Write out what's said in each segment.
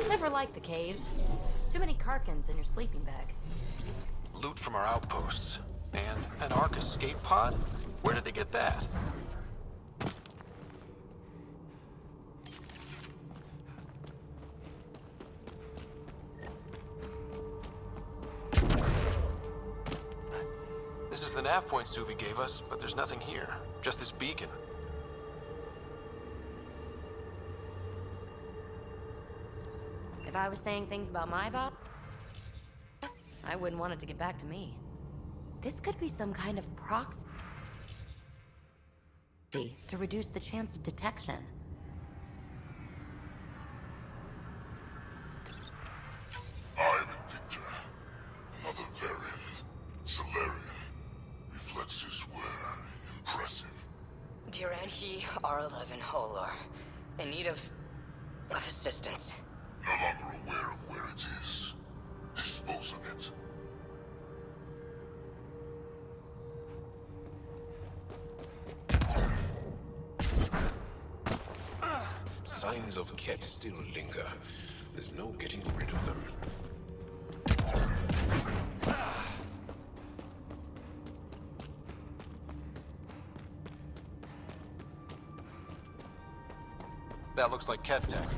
Never liked the caves. Too many Karkins in your sleeping bag. Loot from our outposts. And an Ark escape pod? Where did they get that? This is the nav point Suvi gave us, but there's nothing here. Just this beacon. If I was saying things about my boss, I wouldn't want it to get back to me. This could be some kind of proxy to reduce the chance of detection. I'm Victor. Another variant. Solarian. Reflexes were impressive. Duran he R11 Holor. In need of assistance. No longer aware of where it is. Dispose of it. Signs of Ket still linger. There's no getting rid of them. That looks like Ket tech.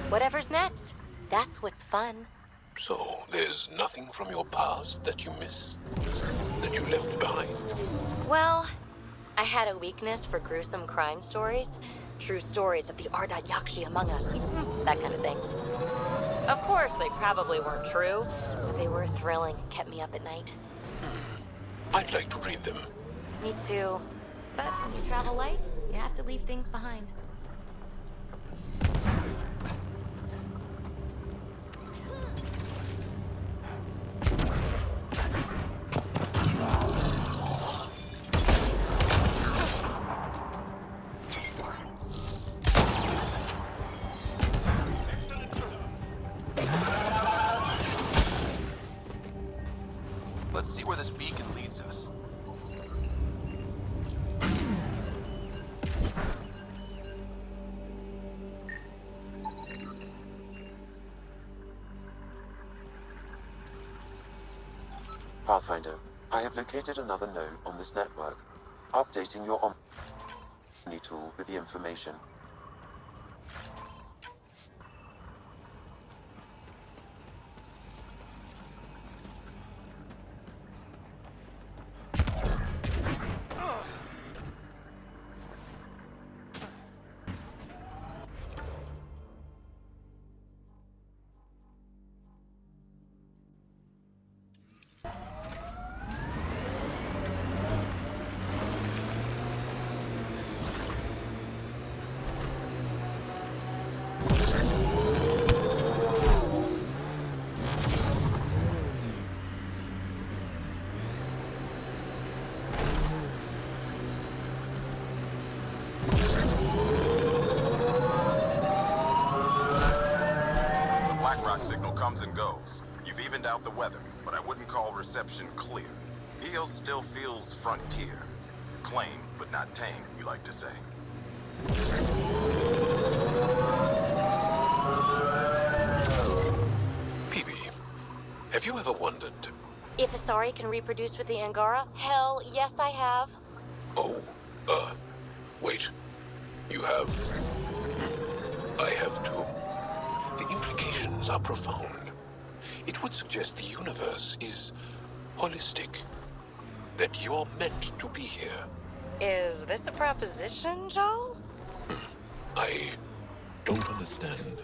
Whatever's next, that's what's fun. So, there's nothing from your past that you miss? That you left behind? Well, I had a weakness for gruesome crime stories. True stories of the Ardat Yakshi among us. That kind of thing. Of course, they probably weren't true, but they were thrilling, kept me up at night. I'd like to read them. Me too. But when you travel light, you have to leave things behind. Let's see where this beacon leads us. Pathfinder, I have located another node on this network. Updating your Omni tool with the information. Comes and goes. You've evened out the weather, but I wouldn't call reception clear. Eel still feels frontier. Claim, but not tame, we like to say. PB, have you ever wondered... If Asari can reproduce with the Angara, hell, yes I have. Oh, wait. You have... I have too. questions are profound. It would suggest the universe is holistic. That you're meant to be here. Is this a proposition, Joel? I don't understand.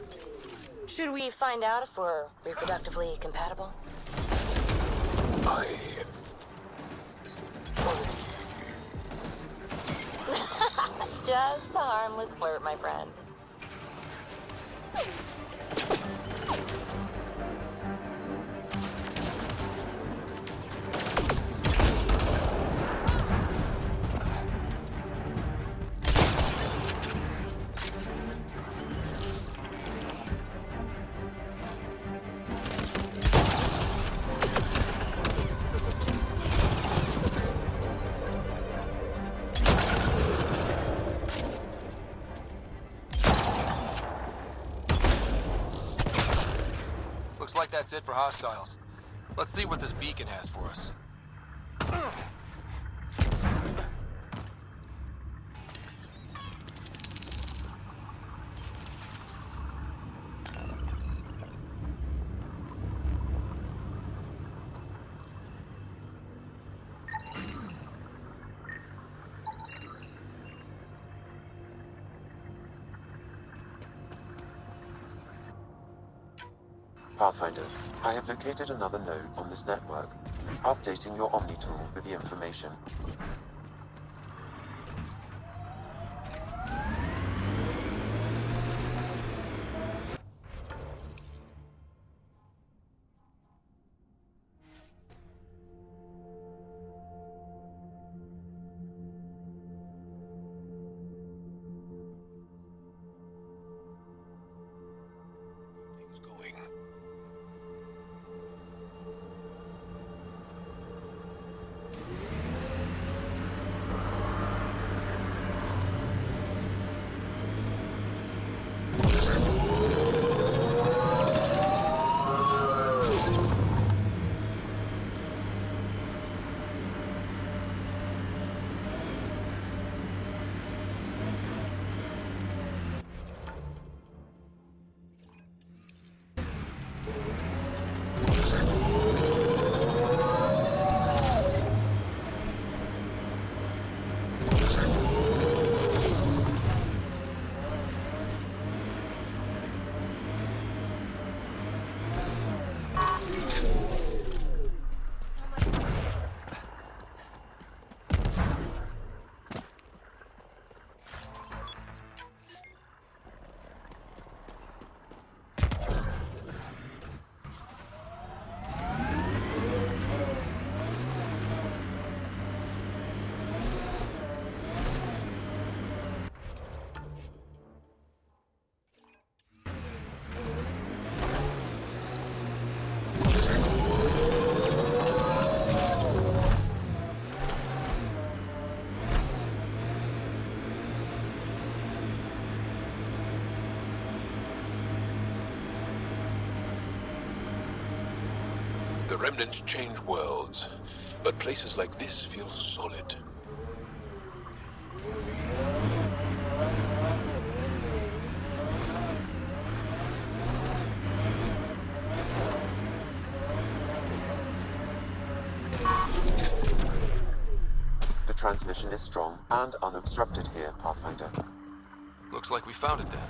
Should we find out if we're reproductively compatible? Just a harmless flirt, my friend. Looks like that's it for hostiles. Let's see what this beacon has for us. Pathfinder, I have located another node on this network. Updating your Omni tool with the information. Things going. The remnants change worlds, but places like this feel solid. The transmission is strong and unobstructed here, Pathfinder. Looks like we found it then.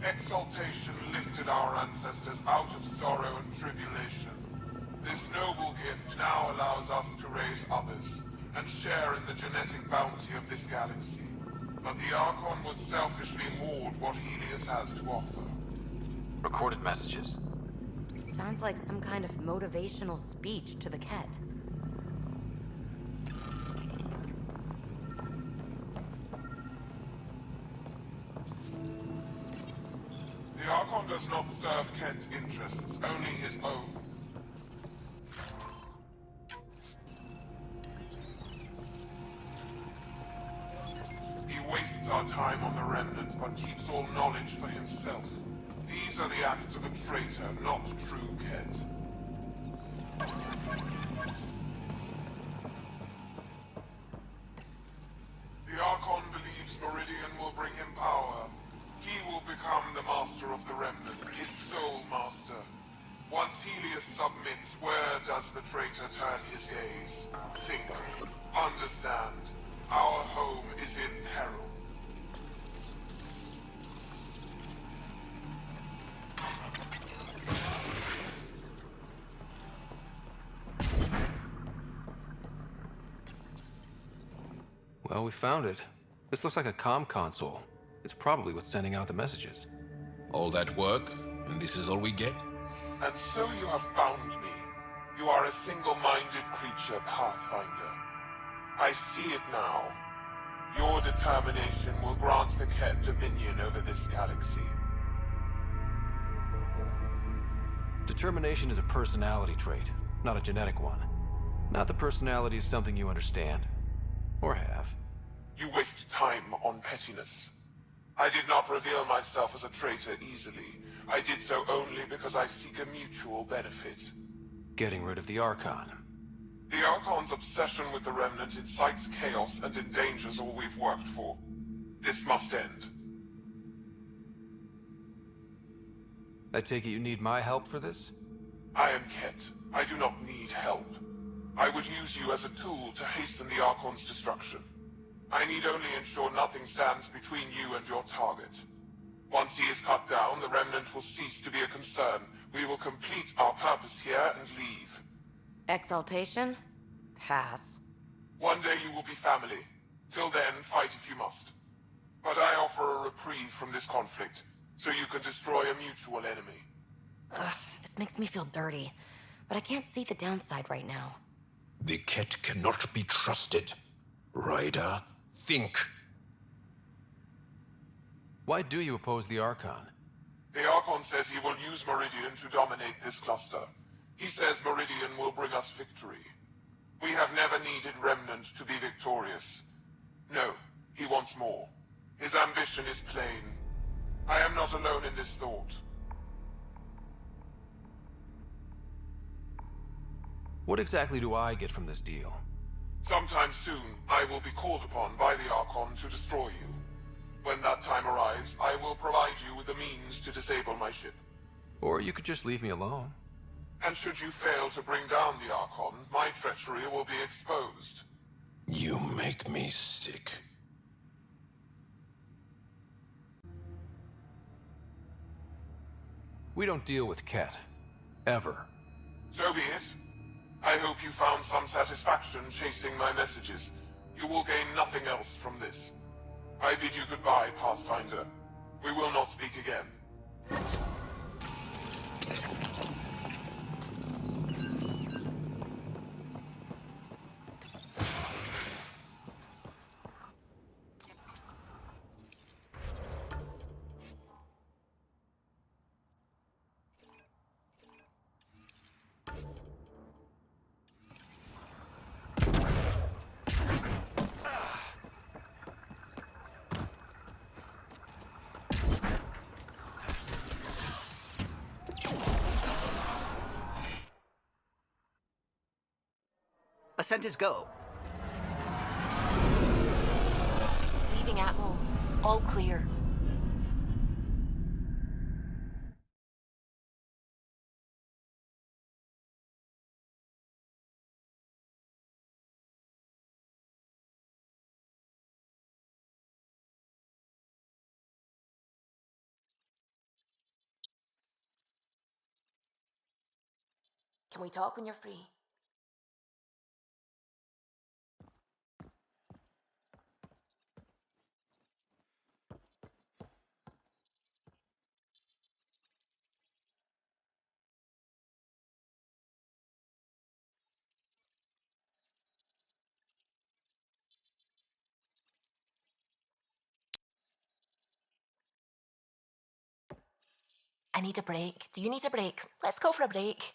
Exaltation lifted our ancestors out of sorrow and tribulation. This noble gift now allows us to raise others and share in the genetic bounty of this galaxy. But the Archon would selfishly hoard what Helios has to offer. Recorded messages? Sounds like some kind of motivational speech to the Ket. The Archon does not serve Kent interests, only his own. He wastes our time on the Remnant, but keeps all knowledge for himself. These are the acts of a traitor, not true Kent. The Archon believes Meridian will bring him power. He will become the master of the Remnant, its sole master. Once Helios submits, where does the traitor turn his gaze? Think. Understand. Our home is in peril. Well, we found it. This looks like a comm console. It's probably what's sending out the messages. All that work, and this is all we get? And so you have found me. You are a single-minded creature, Pathfinder. I see it now. Your determination will grant the Ket dominion over this galaxy. Determination is a personality trait, not a genetic one. Not that personality is something you understand. Or have. You waste time on pettiness. I did not reveal myself as a traitor easily. I did so only because I seek a mutual benefit. Getting rid of the Archon. The Archon's obsession with the Remnant incites chaos and endangers all we've worked for. This must end. I take it you need my help for this? I am Ket. I do not need help. I would use you as a tool to hasten the Archon's destruction. I need only ensure nothing stands between you and your target. Once he is cut down, the Remnant will cease to be a concern. We will complete our purpose here and leave. Exaltation? Pass. One day you will be family. Till then, fight if you must. But I offer a reprieve from this conflict, so you can destroy a mutual enemy. Ugh, this makes me feel dirty, but I can't see the downside right now. The Ket cannot be trusted. Ryder, think. Why do you oppose the Archon? The Archon says he will use Meridian to dominate this cluster. He says Meridian will bring us victory. We have never needed Remnant to be victorious. No, he wants more. His ambition is plain. I am not alone in this thought. What exactly do I get from this deal? Sometime soon, I will be called upon by the Archon to destroy you. When that time arrives, I will provide you with the means to disable my ship. Or you could just leave me alone. And should you fail to bring down the Archon, my treachery will be exposed. You make me sick. We don't deal with Ket. Ever. So be it. I hope you found some satisfaction chasing my messages. You will gain nothing else from this. I bid you goodbye, Pathfinder. We will not speak again. Ascent is go. Leaving Atmo. All clear. Can we talk when you're free? I need a break. Do you need a break? Let's go for a break.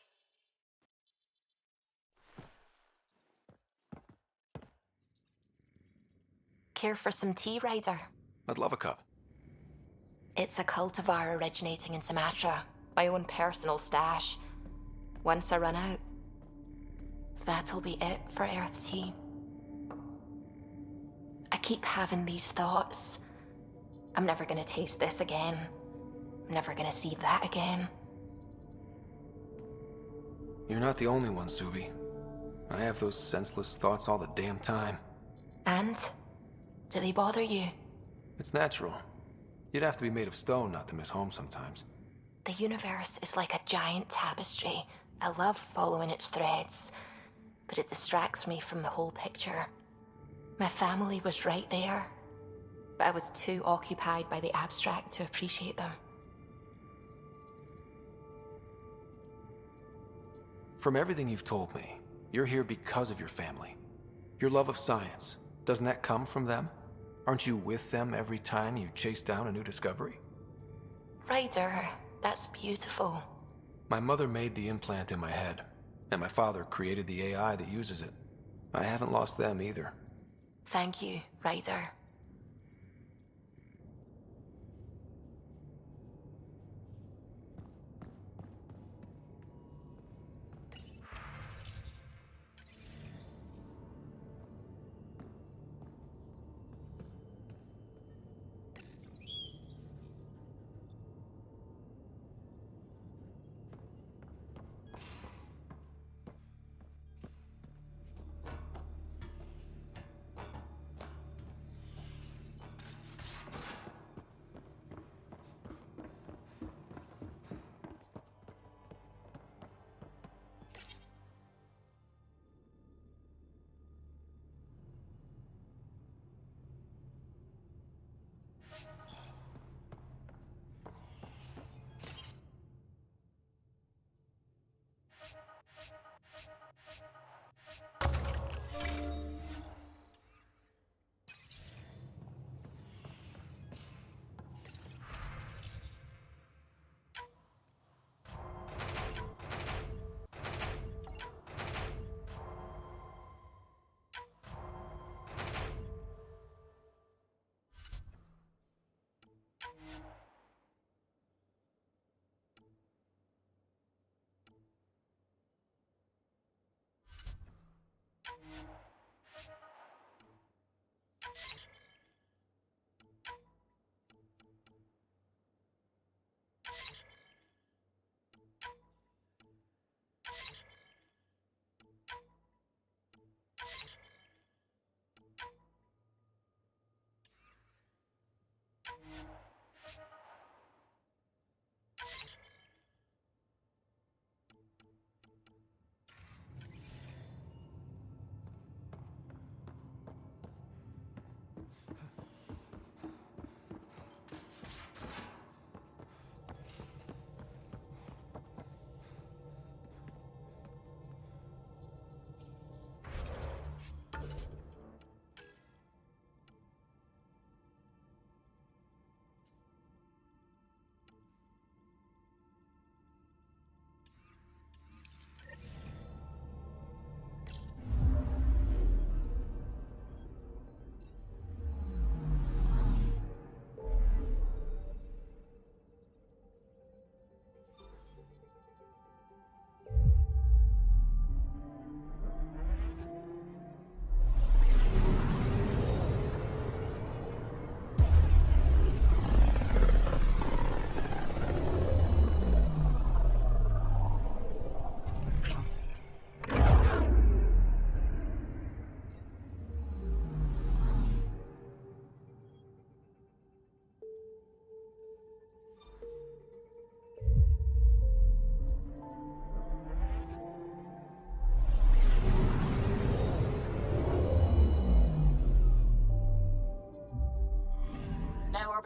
Care for some tea, Ryder? I'd love a cup. It's a cultivar originating in Sumatra. My own personal stash. Once I run out, that'll be it for Earth tea. I keep having these thoughts. I'm never gonna taste this again. I'm never gonna see that again. You're not the only one, Subi. I have those senseless thoughts all the damn time. And? Do they bother you? It's natural. You'd have to be made of stone not to miss home sometimes. The universe is like a giant tapestry. I love following its threads, but it distracts me from the whole picture. My family was right there, but I was too occupied by the abstract to appreciate them. From everything you've told me, you're here because of your family. Your love of science, doesn't that come from them? Aren't you with them every time you chase down a new discovery? Ryder, that's beautiful. My mother made the implant in my head, and my father created the AI that uses it. I haven't lost them either. Thank you, Ryder.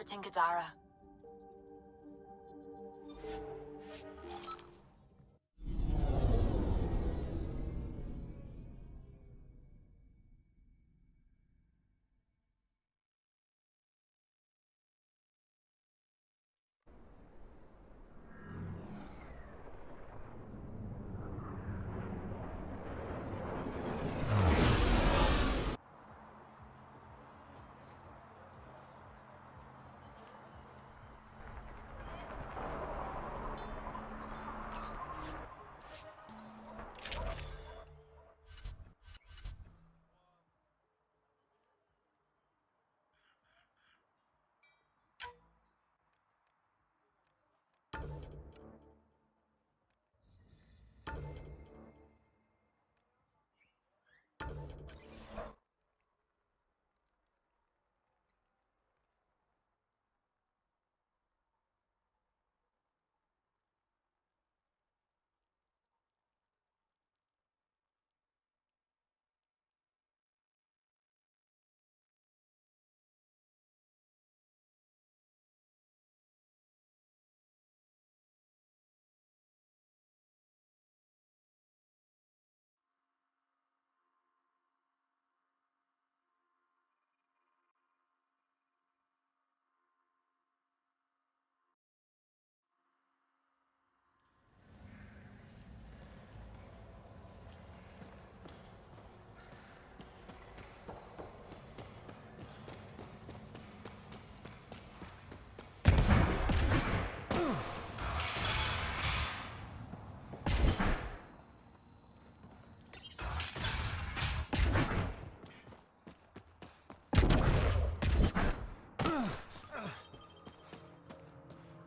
interpreting Gadara.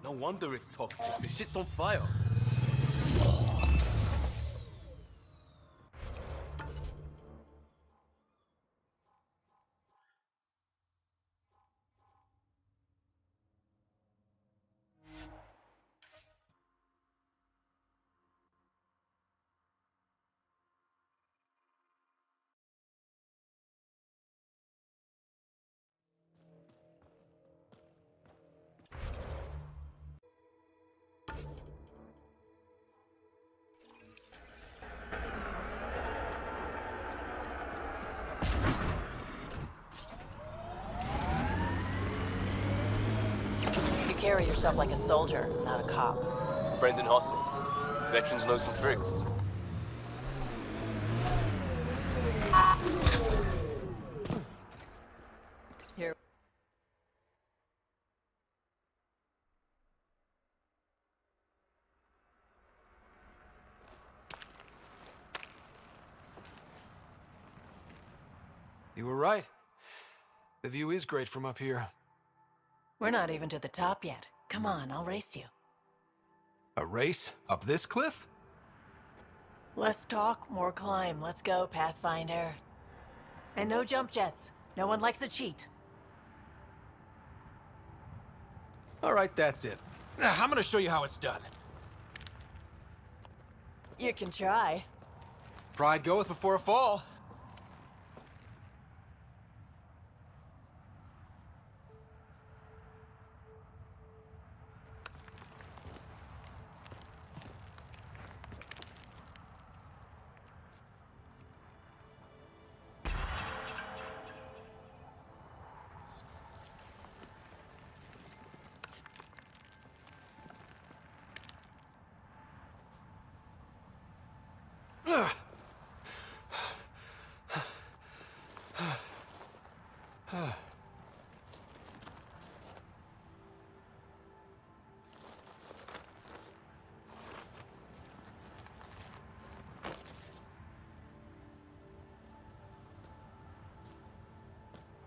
No wonder it's toxic. This shit's on fire. You carry yourself like a soldier, not a cop. Friends in hustle. Veterans know some tricks. Here. You were right. The view is great from up here. We're not even to the top yet. Come on, I'll race you. A race? Up this cliff? Less talk, more climb. Let's go, Pathfinder. And no jump jets. No one likes a cheat. Alright, that's it. I'm gonna show you how it's done. You can try. Pride goeth before a fall.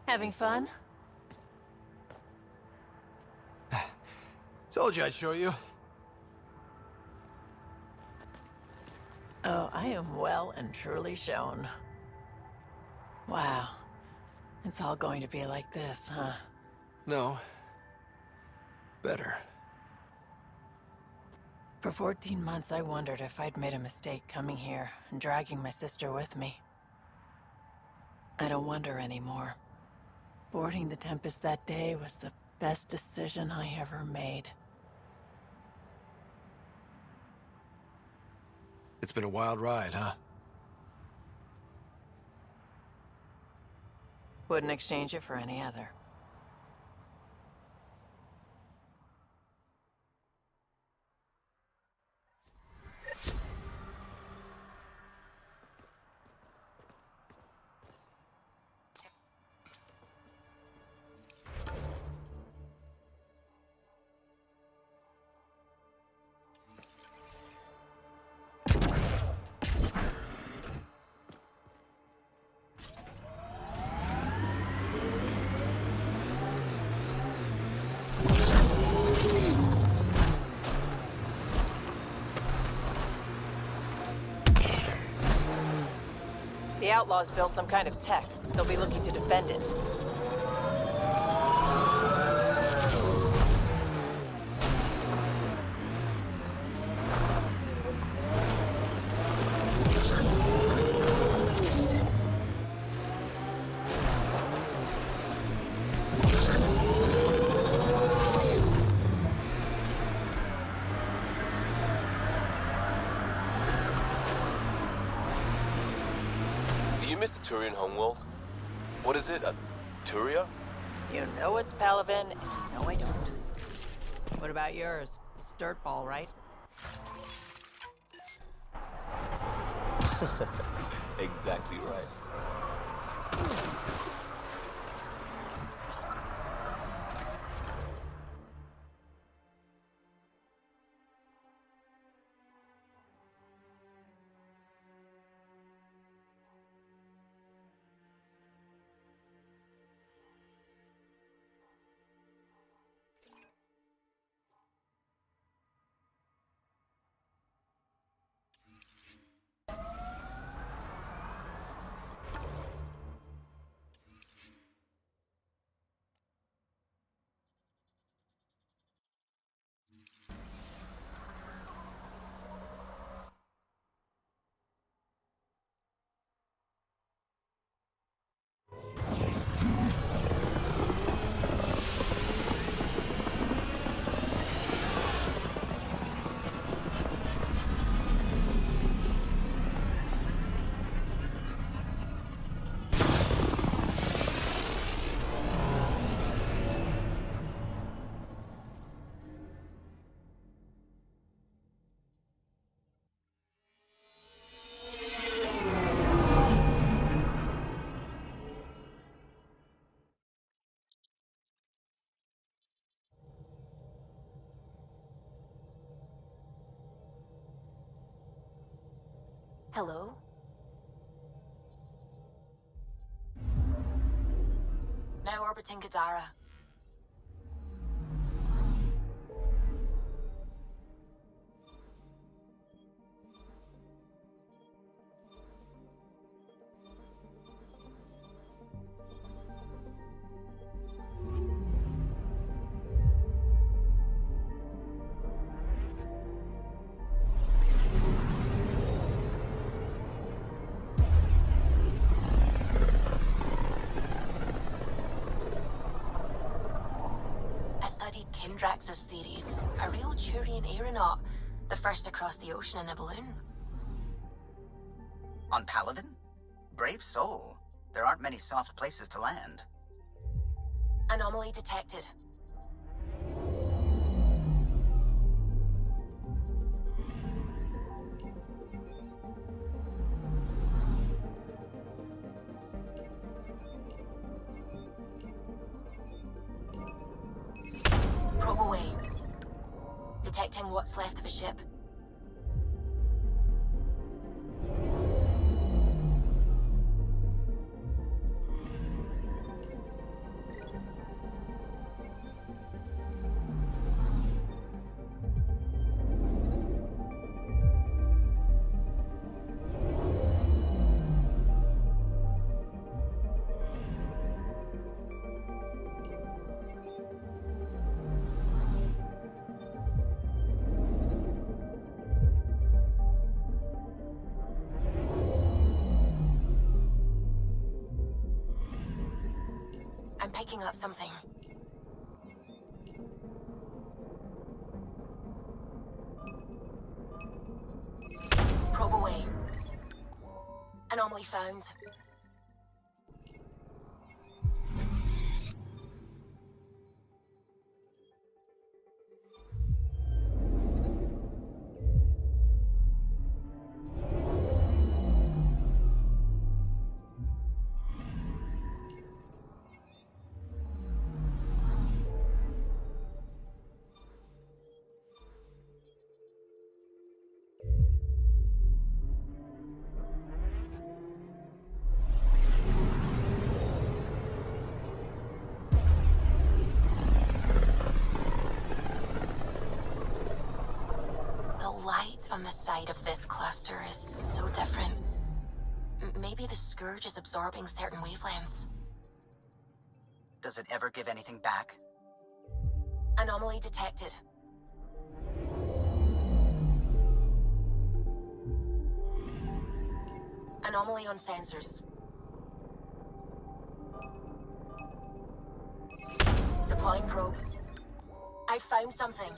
Having fun? Told you I'd show you. Oh, I am well and truly shown. Wow. It's all going to be like this, huh? No. Better. For 14 months, I wondered if I'd made a mistake coming here and dragging my sister with me. I don't wonder anymore. Boarding the Tempest that day was the Best decision I ever made. It's been a wild ride, huh? Wouldn't exchange it for any other. The Outlaws built some kind of tech. They'll be looking to defend it. Miss the Turian homeworld? What is it? Turia? You know it's Palaven, and you know I don't. What about yours? It's Dirtball, right? Exactly right. Hello? Now orbiting Gadara. Drax's theories. A real Turian aeronaut. The first across the ocean in a balloon. On Palaven? Brave soul. There aren't many soft places to land. Anomaly detected. Probe away. Detecting what's left of a ship. I'm picking up something. Anomaly found. On the side of this cluster is so different. Maybe the Scourge is absorbing certain wavelengths. Does it ever give anything back? Anomaly detected. Anomaly on sensors. Deploying probe. I found something.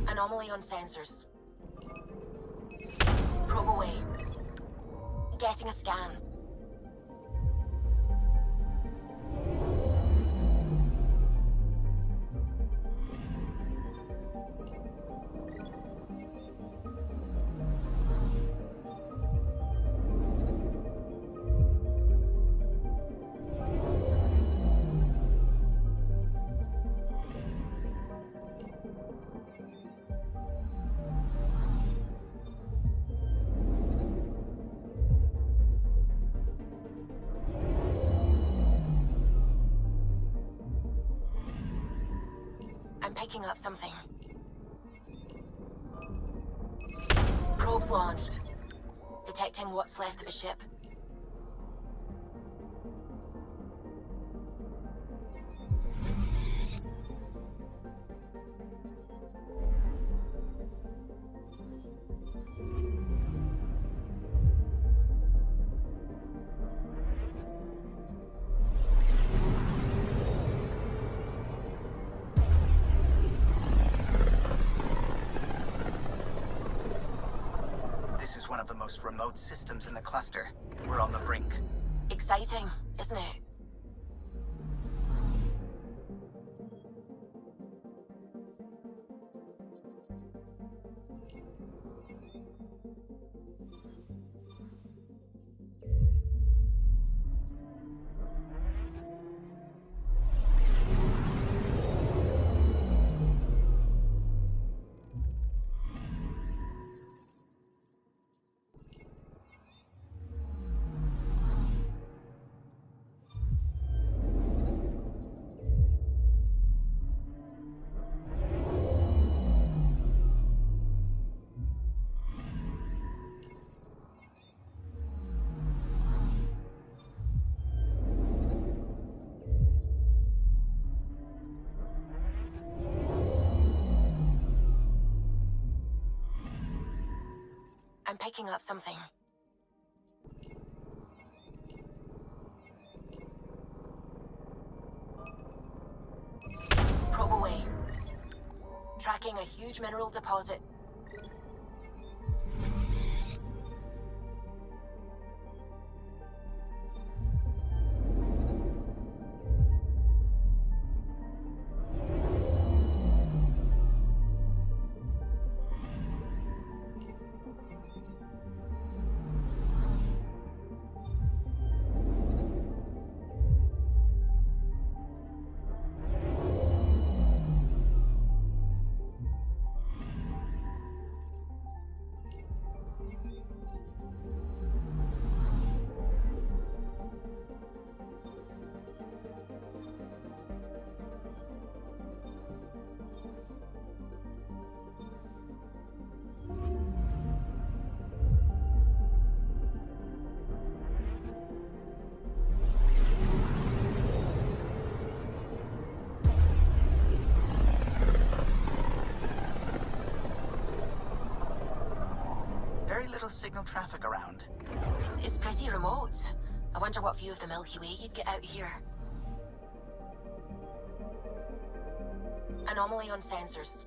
Anomaly on sensors. Probe away. Getting a scan. I'm picking up something. Probes launched. Detecting what's left of a ship. One of the most remote systems in the cluster. We're on the brink. Exciting, isn't it? I'm picking up something. Probe away. Tracking a huge mineral deposit. signal traffic around? It's pretty remote. I wonder what view of the Milky Way you'd get out here. Anomaly on sensors.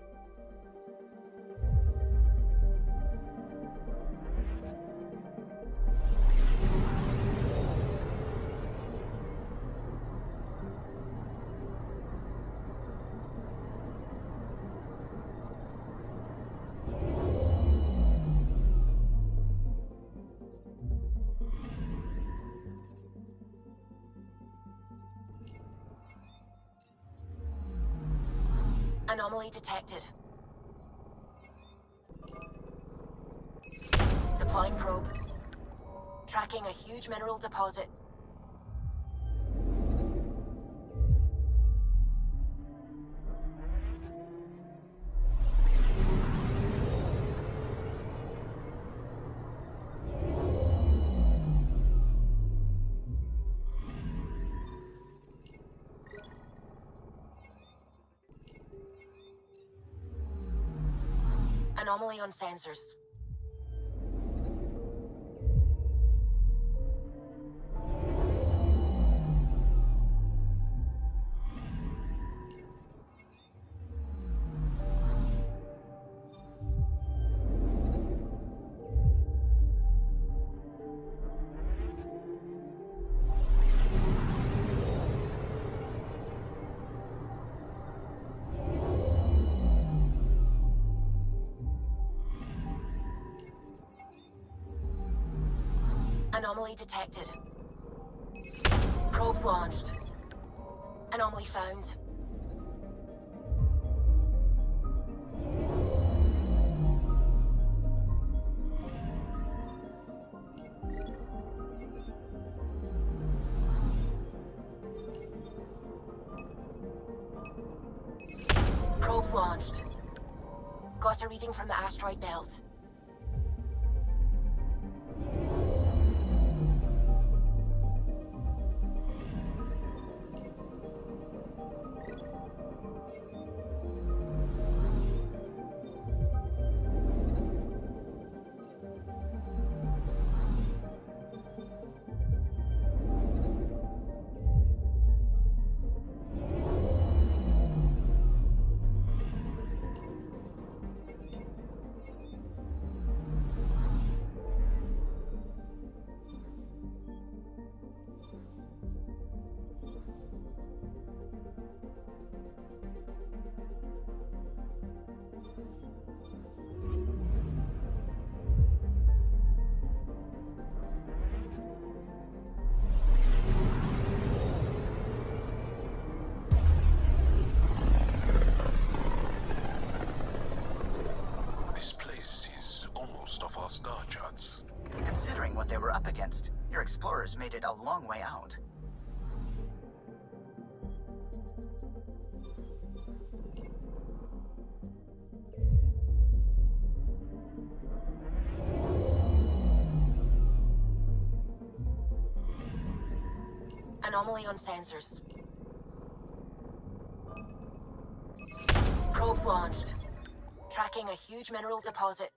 Anomaly detected. Deploying probe. Tracking a huge mineral deposit. Anomaly on sensors. Anomaly detected. Probes launched. Anomaly found. Probes launched. Got a reading from the asteroid belt. Considering what they were up against, your explorers made it a long way out. Anomaly on sensors. Probes launched. Tracking a huge mineral deposit.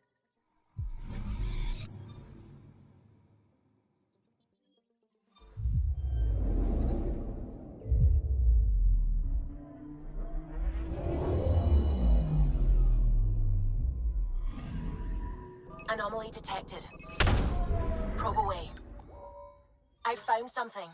Anomaly detected. Probe away. I found something.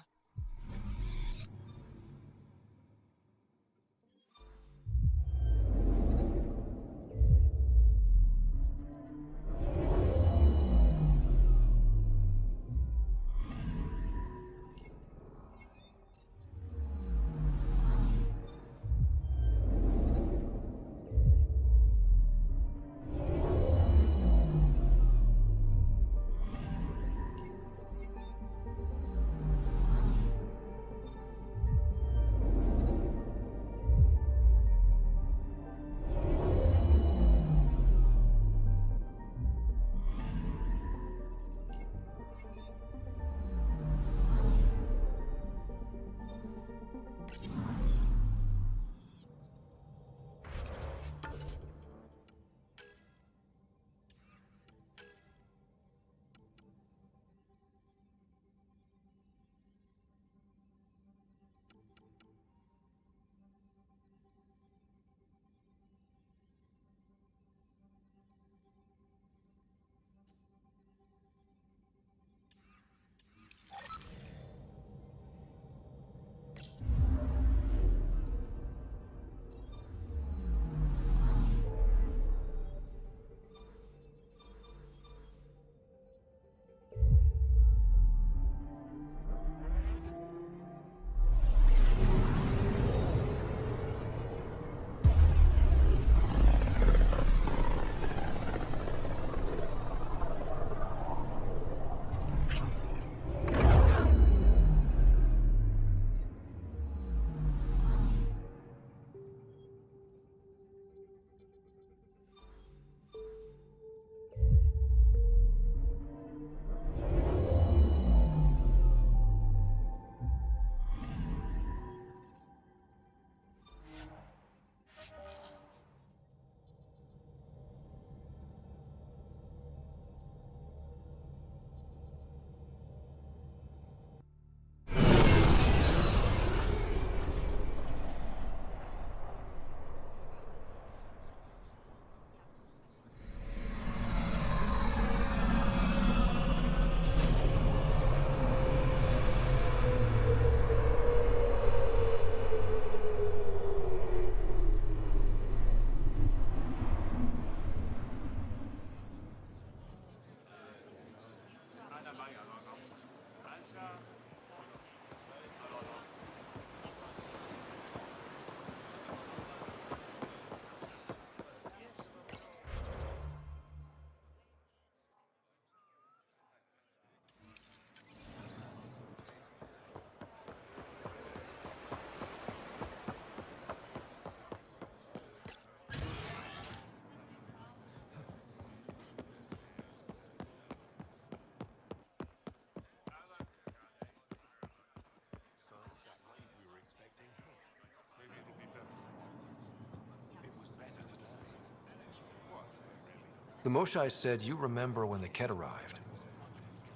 The Moshai said you remember when the Ket arrived.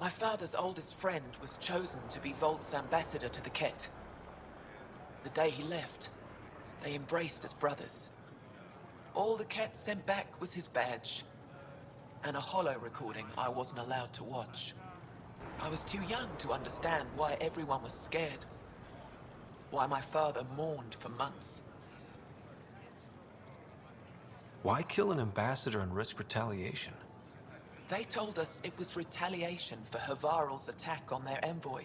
My father's oldest friend was chosen to be Volt's ambassador to the Ket. The day he left, they embraced as brothers. All the Ket sent back was his badge, and a holo recording I wasn't allowed to watch. I was too young to understand why everyone was scared. Why my father mourned for months. Why kill an ambassador and risk retaliation? They told us it was retaliation for Havarl's attack on their envoy.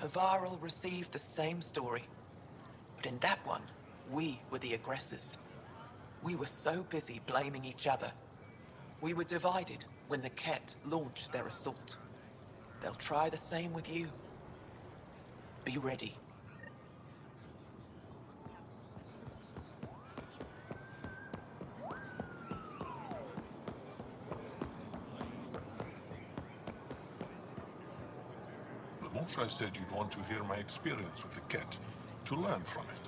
Havarl received the same story. But in that one, we were the aggressors. We were so busy blaming each other. We were divided when the Ket launched their assault. They'll try the same with you. Be ready. I said you'd want to hear my experience with the Ket, to learn from it.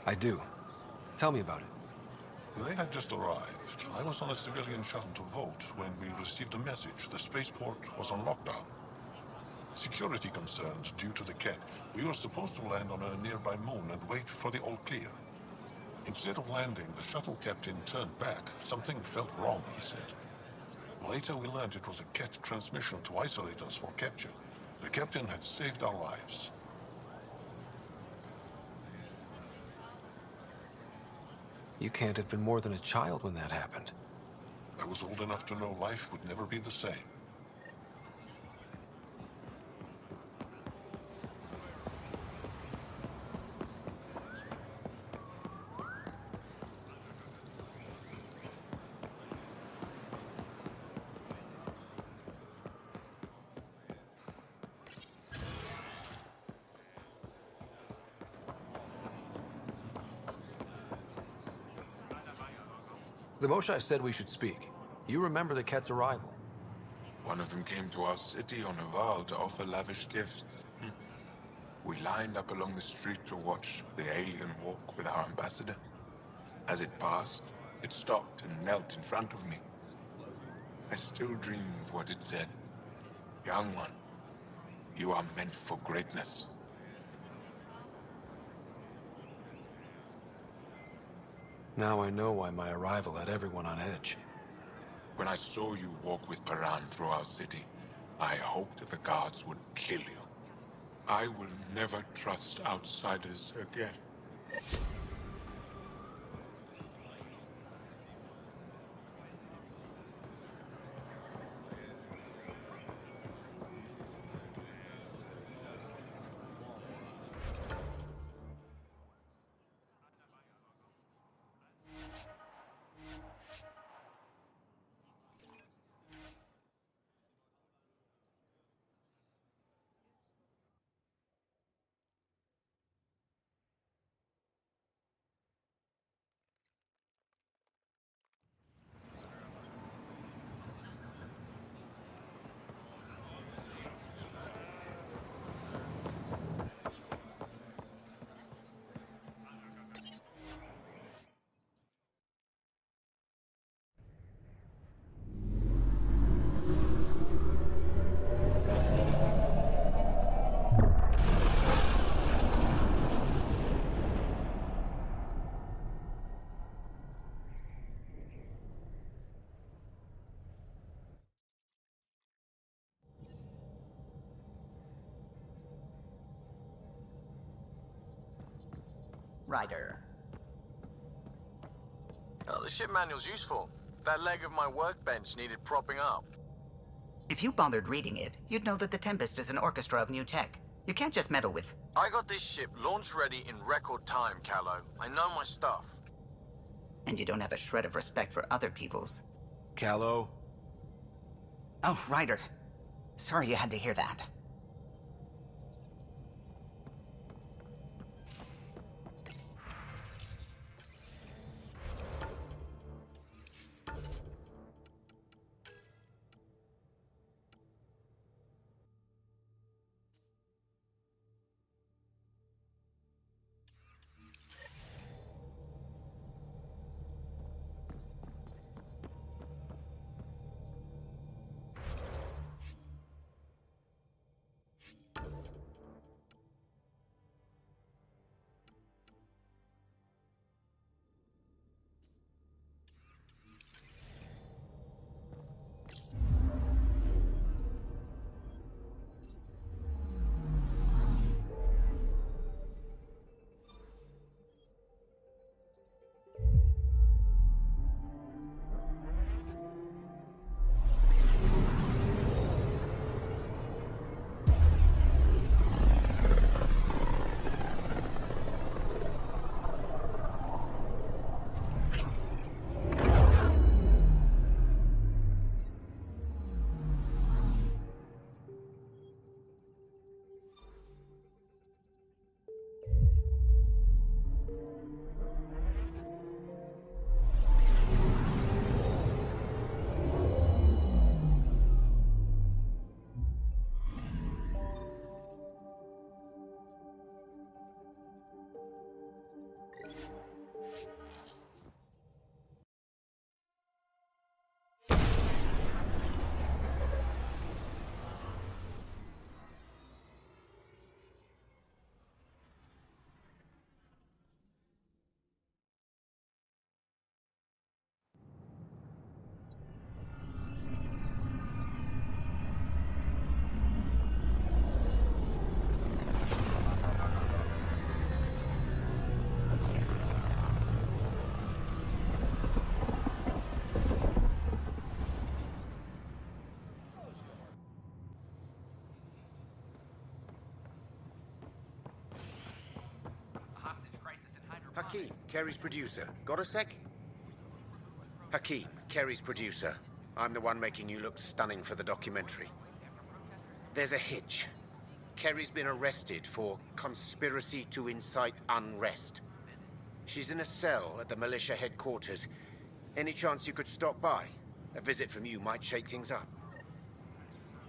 I do. Tell me about it. They had just arrived. I was on a civilian shuttle to Volt when we received a message. The spaceport was on lockdown. Security concerns due to the Ket. We were supposed to land on a nearby moon and wait for the all clear. Instead of landing, the shuttle captain turned back. Something felt wrong, he said. Later we learned it was a Ket transmission to isolate us for capture. The captain had saved our lives. You can't have been more than a child when that happened. I was old enough to know life would never be the same. The Moshai said we should speak. You remember the Ket's arrival. One of them came to our city on a vow to offer lavish gifts. We lined up along the street to watch the alien walk with our ambassador. As it passed, it stopped and knelt in front of me. I still dream of what it said. Young one, you are meant for greatness. Now I know why my arrival had everyone on edge. When I saw you walk with Paran through our city, I hoped the guards would kill you. I will never trust outsiders again. Ryder. Oh, the ship manual's useful. That leg of my workbench needed propping up. If you bothered reading it, you'd know that the Tempest is an orchestra of new tech. You can't just meddle with... I got this ship launch ready in record time, Callow. I know my stuff. And you don't have a shred of respect for other people's. Callow? Oh, Ryder. Sorry you had to hear that. Hakeem, Kerry's producer. Got a sec? Hakeem, Kerry's producer. I'm the one making you look stunning for the documentary. There's a hitch. Kerry's been arrested for conspiracy to incite unrest. She's in a cell at the militia headquarters. Any chance you could stop by? A visit from you might shake things up.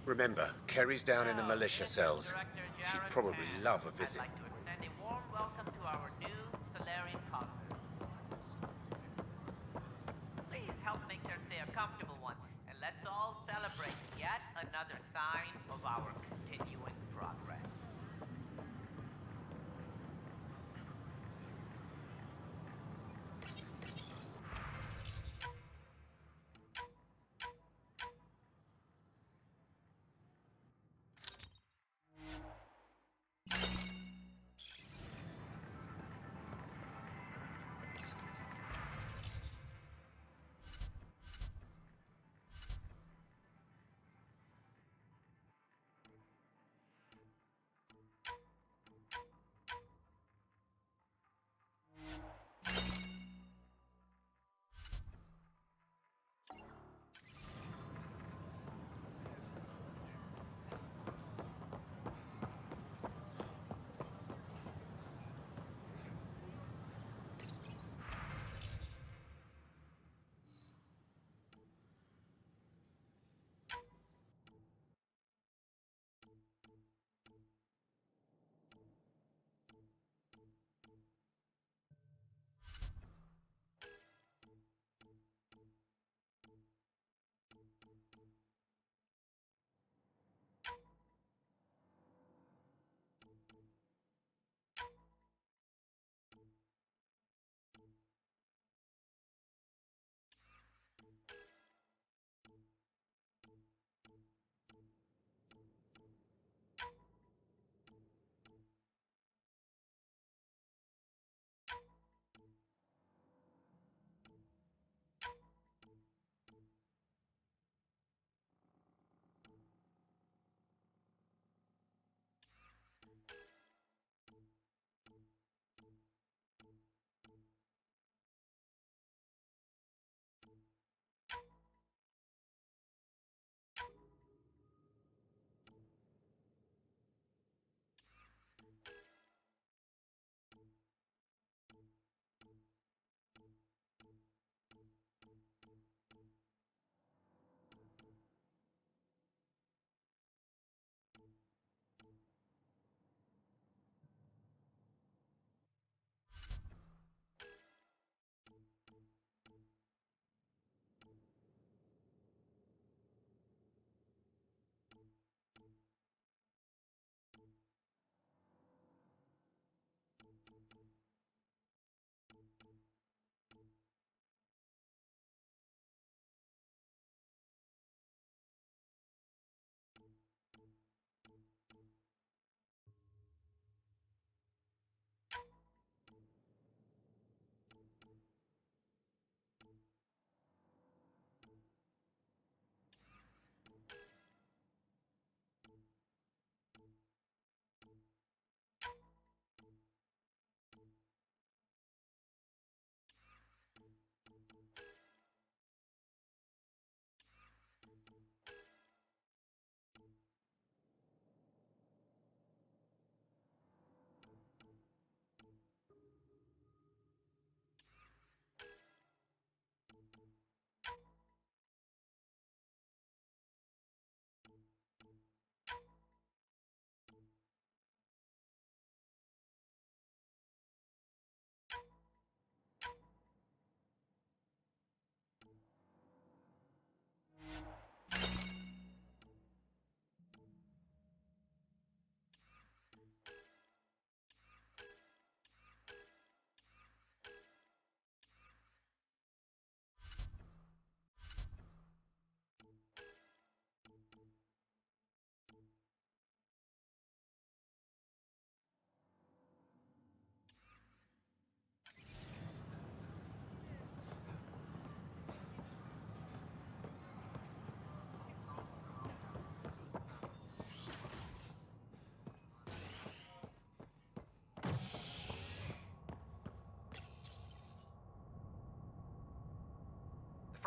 Remember, Kerry's down in the militia cells. She'd probably love a visit. I'd like to extend a warm welcome to our new Solarian colonists. Please help make their stay a comfortable one, and let's all celebrate yet another sign of our continuing progress.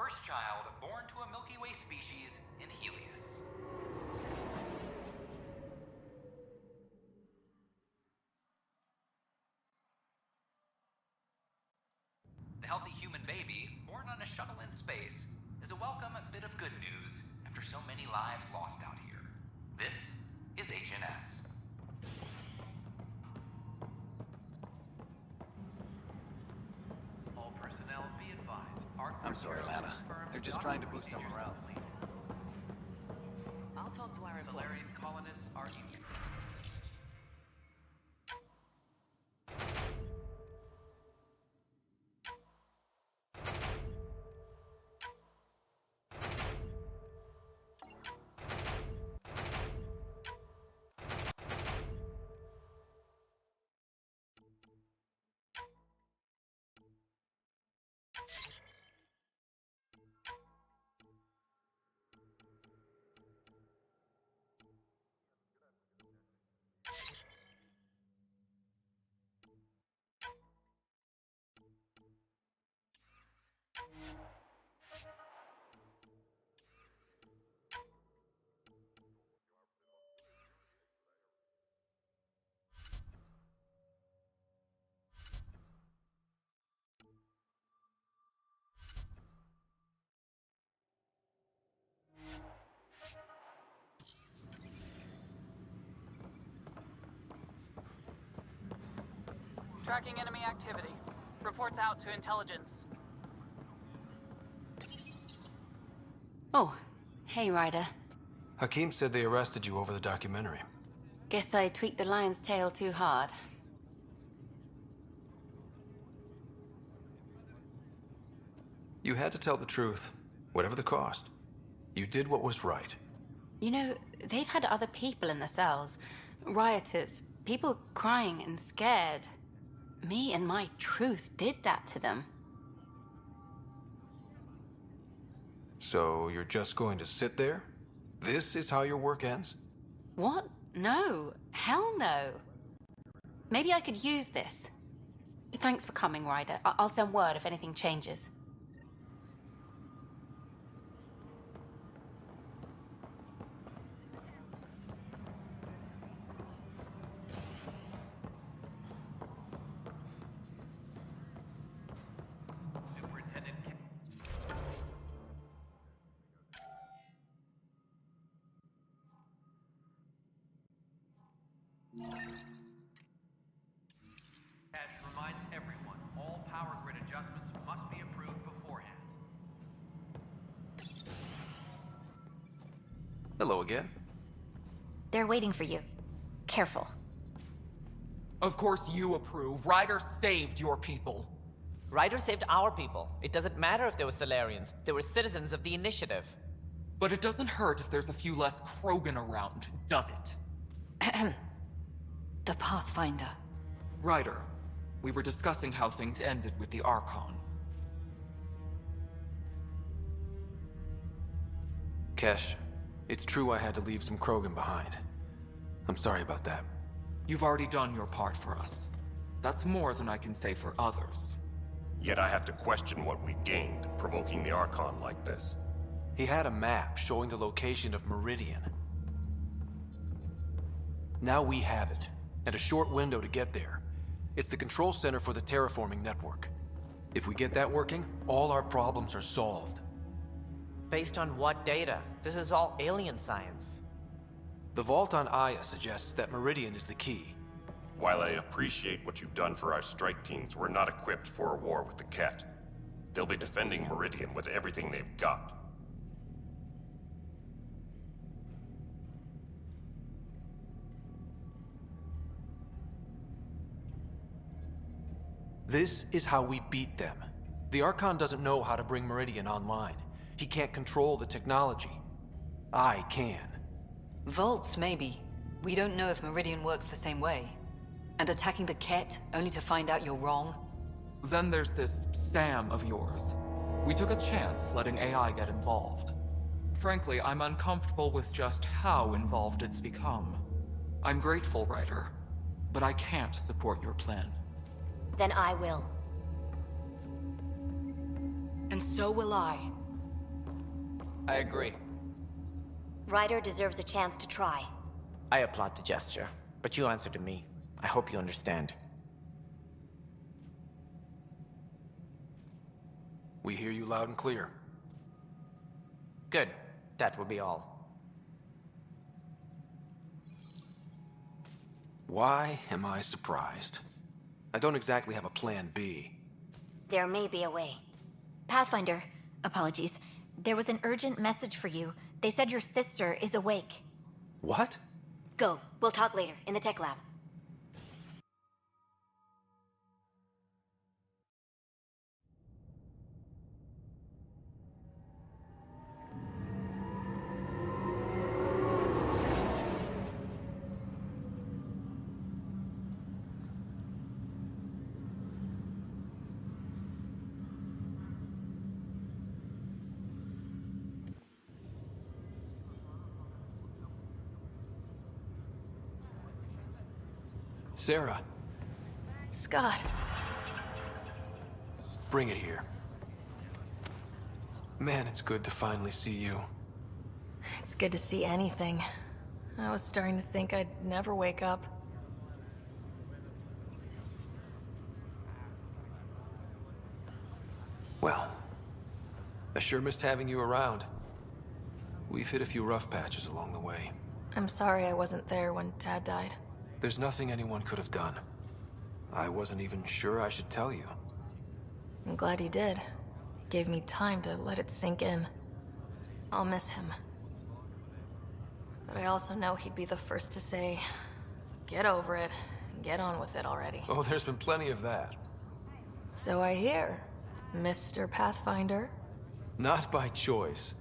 first child born to a Milky Way species in Helios. The healthy human baby, born on a shuttle in space, is a welcome bit of good news after so many lives lost out here. This is HNS. All personnel be advised. I'm sorry, Lana. They're just trying to boost our morale. I'll talk to our Solarian colonists are in. Tracking enemy activity. Reports out to intelligence. Oh, hey, Ryder. Hakim said they arrested you over the documentary. Guess I tweaked the lion's tail too hard. You had to tell the truth, whatever the cost. You did what was right. You know, they've had other people in the cells. Rioters, people crying and scared. Me and my truth did that to them. So you're just going to sit there? This is how your work ends? What? No. Hell no. Maybe I could use this. Thanks for coming, Ryder. I'll send word if anything changes. Reminds everyone, all power grid adjustments must be approved beforehand. Hello again. They're waiting for you. Careful. Of course you approve. Ryder saved your people. Ryder saved our people. It doesn't matter if they were Solarians. They were citizens of the Initiative. But it doesn't hurt if there's a few less Krogan around, does it? The Pathfinder. Ryder, we were discussing how things ended with the Archon. Kesh, it's true I had to leave some Krogan behind. I'm sorry about that. You've already done your part for us. That's more than I can say for others. Yet I have to question what we gained, provoking the Archon like this. He had a map showing the location of Meridian. Now we have it, and a short window to get there. It's the control center for the terraforming network. If we get that working, all our problems are solved. Based on what data? This is all alien science. The vault on Aya suggests that Meridian is the key. While I appreciate what you've done for our strike teams, we're not equipped for a war with the Ket. They'll be defending Meridian with everything they've got. This is how we beat them. The Archon doesn't know how to bring Meridian online. He can't control the technology. I can. Vaults, maybe. We don't know if Meridian works the same way. And attacking the Ket, only to find out you're wrong? Then there's this Sam of yours. We took a chance letting AI get involved. Frankly, I'm uncomfortable with just how involved it's become. I'm grateful, Ryder, but I can't support your plan. Then I will. And so will I. I agree. Ryder deserves a chance to try. I applaud the gesture, but you answer to me. I hope you understand. We hear you loud and clear. Good. That will be all. Why am I surprised? I don't exactly have a plan B. There may be a way. Pathfinder, apologies. There was an urgent message for you. They said your sister is awake. What? Go. We'll talk later, in the tech lab. Sarah. Scott. Bring it here. Man, it's good to finally see you. It's good to see anything. I was starting to think I'd never wake up. Well, I sure missed having you around. We've hit a few rough patches along the way. I'm sorry I wasn't there when Dad died. There's nothing anyone could have done. I wasn't even sure I should tell you. I'm glad you did. It gave me time to let it sink in. I'll miss him. But I also know he'd be the first to say, get over it, and get on with it already. Oh, there's been plenty of that. So I hear, Mr. Pathfinder. Not by choice.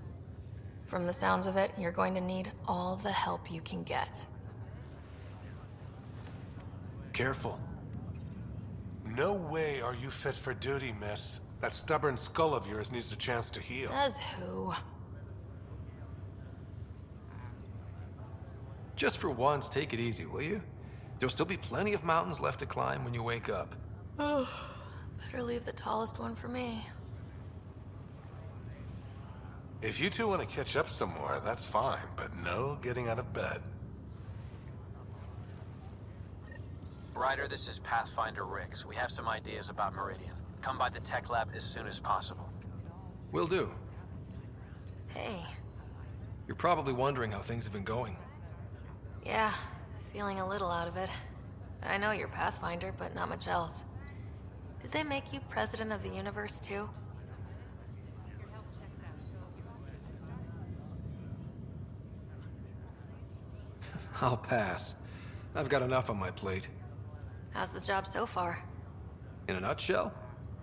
From the sounds of it, you're going to need all the help you can get. Careful. No way are you fit for duty, miss. That stubborn skull of yours needs a chance to heal. Says who? Just for once, take it easy, will you? There'll still be plenty of mountains left to climb when you wake up. Oh, better leave the tallest one for me. If you two want to catch up some more, that's fine, but no getting out of bed. Ryder, this is Pathfinder Rix. We have some ideas about Meridian. Come by the tech lab as soon as possible. Will do. Hey. You're probably wondering how things have been going. Yeah, feeling a little out of it. I know you're Pathfinder, but not much else. Did they make you president of the universe, too? I'll pass. I've got enough on my plate. How's the job so far? In a nutshell,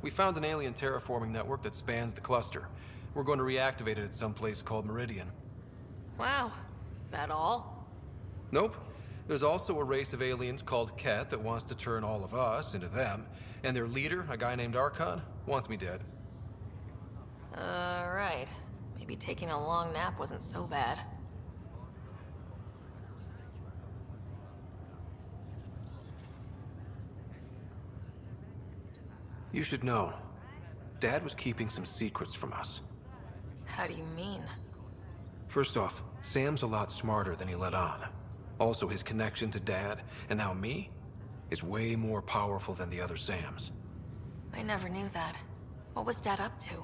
we found an alien terraforming network that spans the cluster. We're going to reactivate it at some place called Meridian. Wow. That all? Nope. There's also a race of aliens called Ket that wants to turn all of us into them, and their leader, a guy named Archon, wants me dead. Right. Maybe taking a long nap wasn't so bad. You should know. Dad was keeping some secrets from us. How do you mean? First off, Sam's a lot smarter than he let on. Also, his connection to Dad, and now me, is way more powerful than the other Sams. I never knew that. What was Dad up to?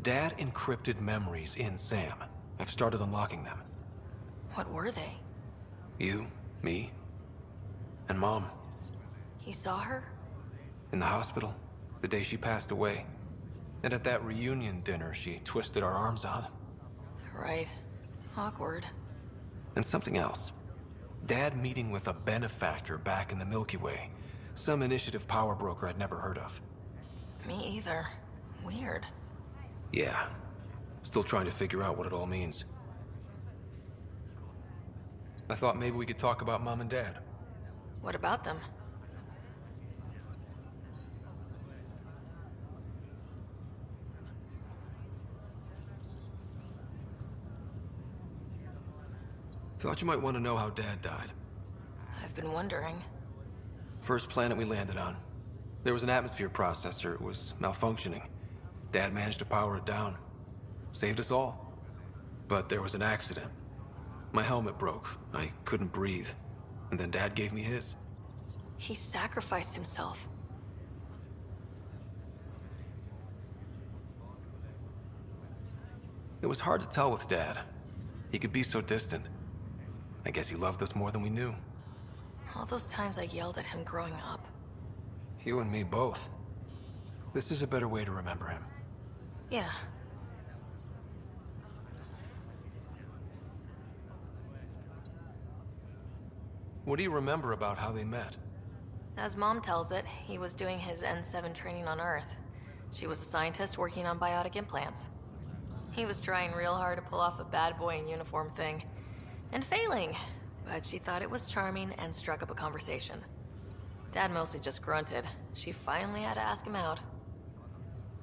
Dad encrypted memories in Sam. I've started unlocking them. What were they? You, me, and Mom. You saw her? In the hospital, the day she passed away. And at that reunion dinner she twisted our arms on. Right. Awkward. And something else. Dad meeting with a benefactor back in the Milky Way. Some initiative power broker I'd never heard of. Me either. Weird. Yeah. Still trying to figure out what it all means. I thought maybe we could talk about Mom and Dad. What about them? Thought you might want to know how Dad died. I've been wondering. First planet we landed on. There was an atmosphere processor. It was malfunctioning. Dad managed to power it down. Saved us all. But there was an accident. My helmet broke. I couldn't breathe. And then Dad gave me his. He sacrificed himself. It was hard to tell with Dad. He could be so distant. I guess he loved us more than we knew. All those times I yelled at him growing up. You and me both. This is a better way to remember him. Yeah. What do you remember about how they met? As Mom tells it, he was doing his N7 training on Earth. She was a scientist working on biotic implants. He was trying real hard to pull off a bad boy in uniform thing. And failing. But she thought it was charming and struck up a conversation. Dad mostly just grunted. She finally had to ask him out.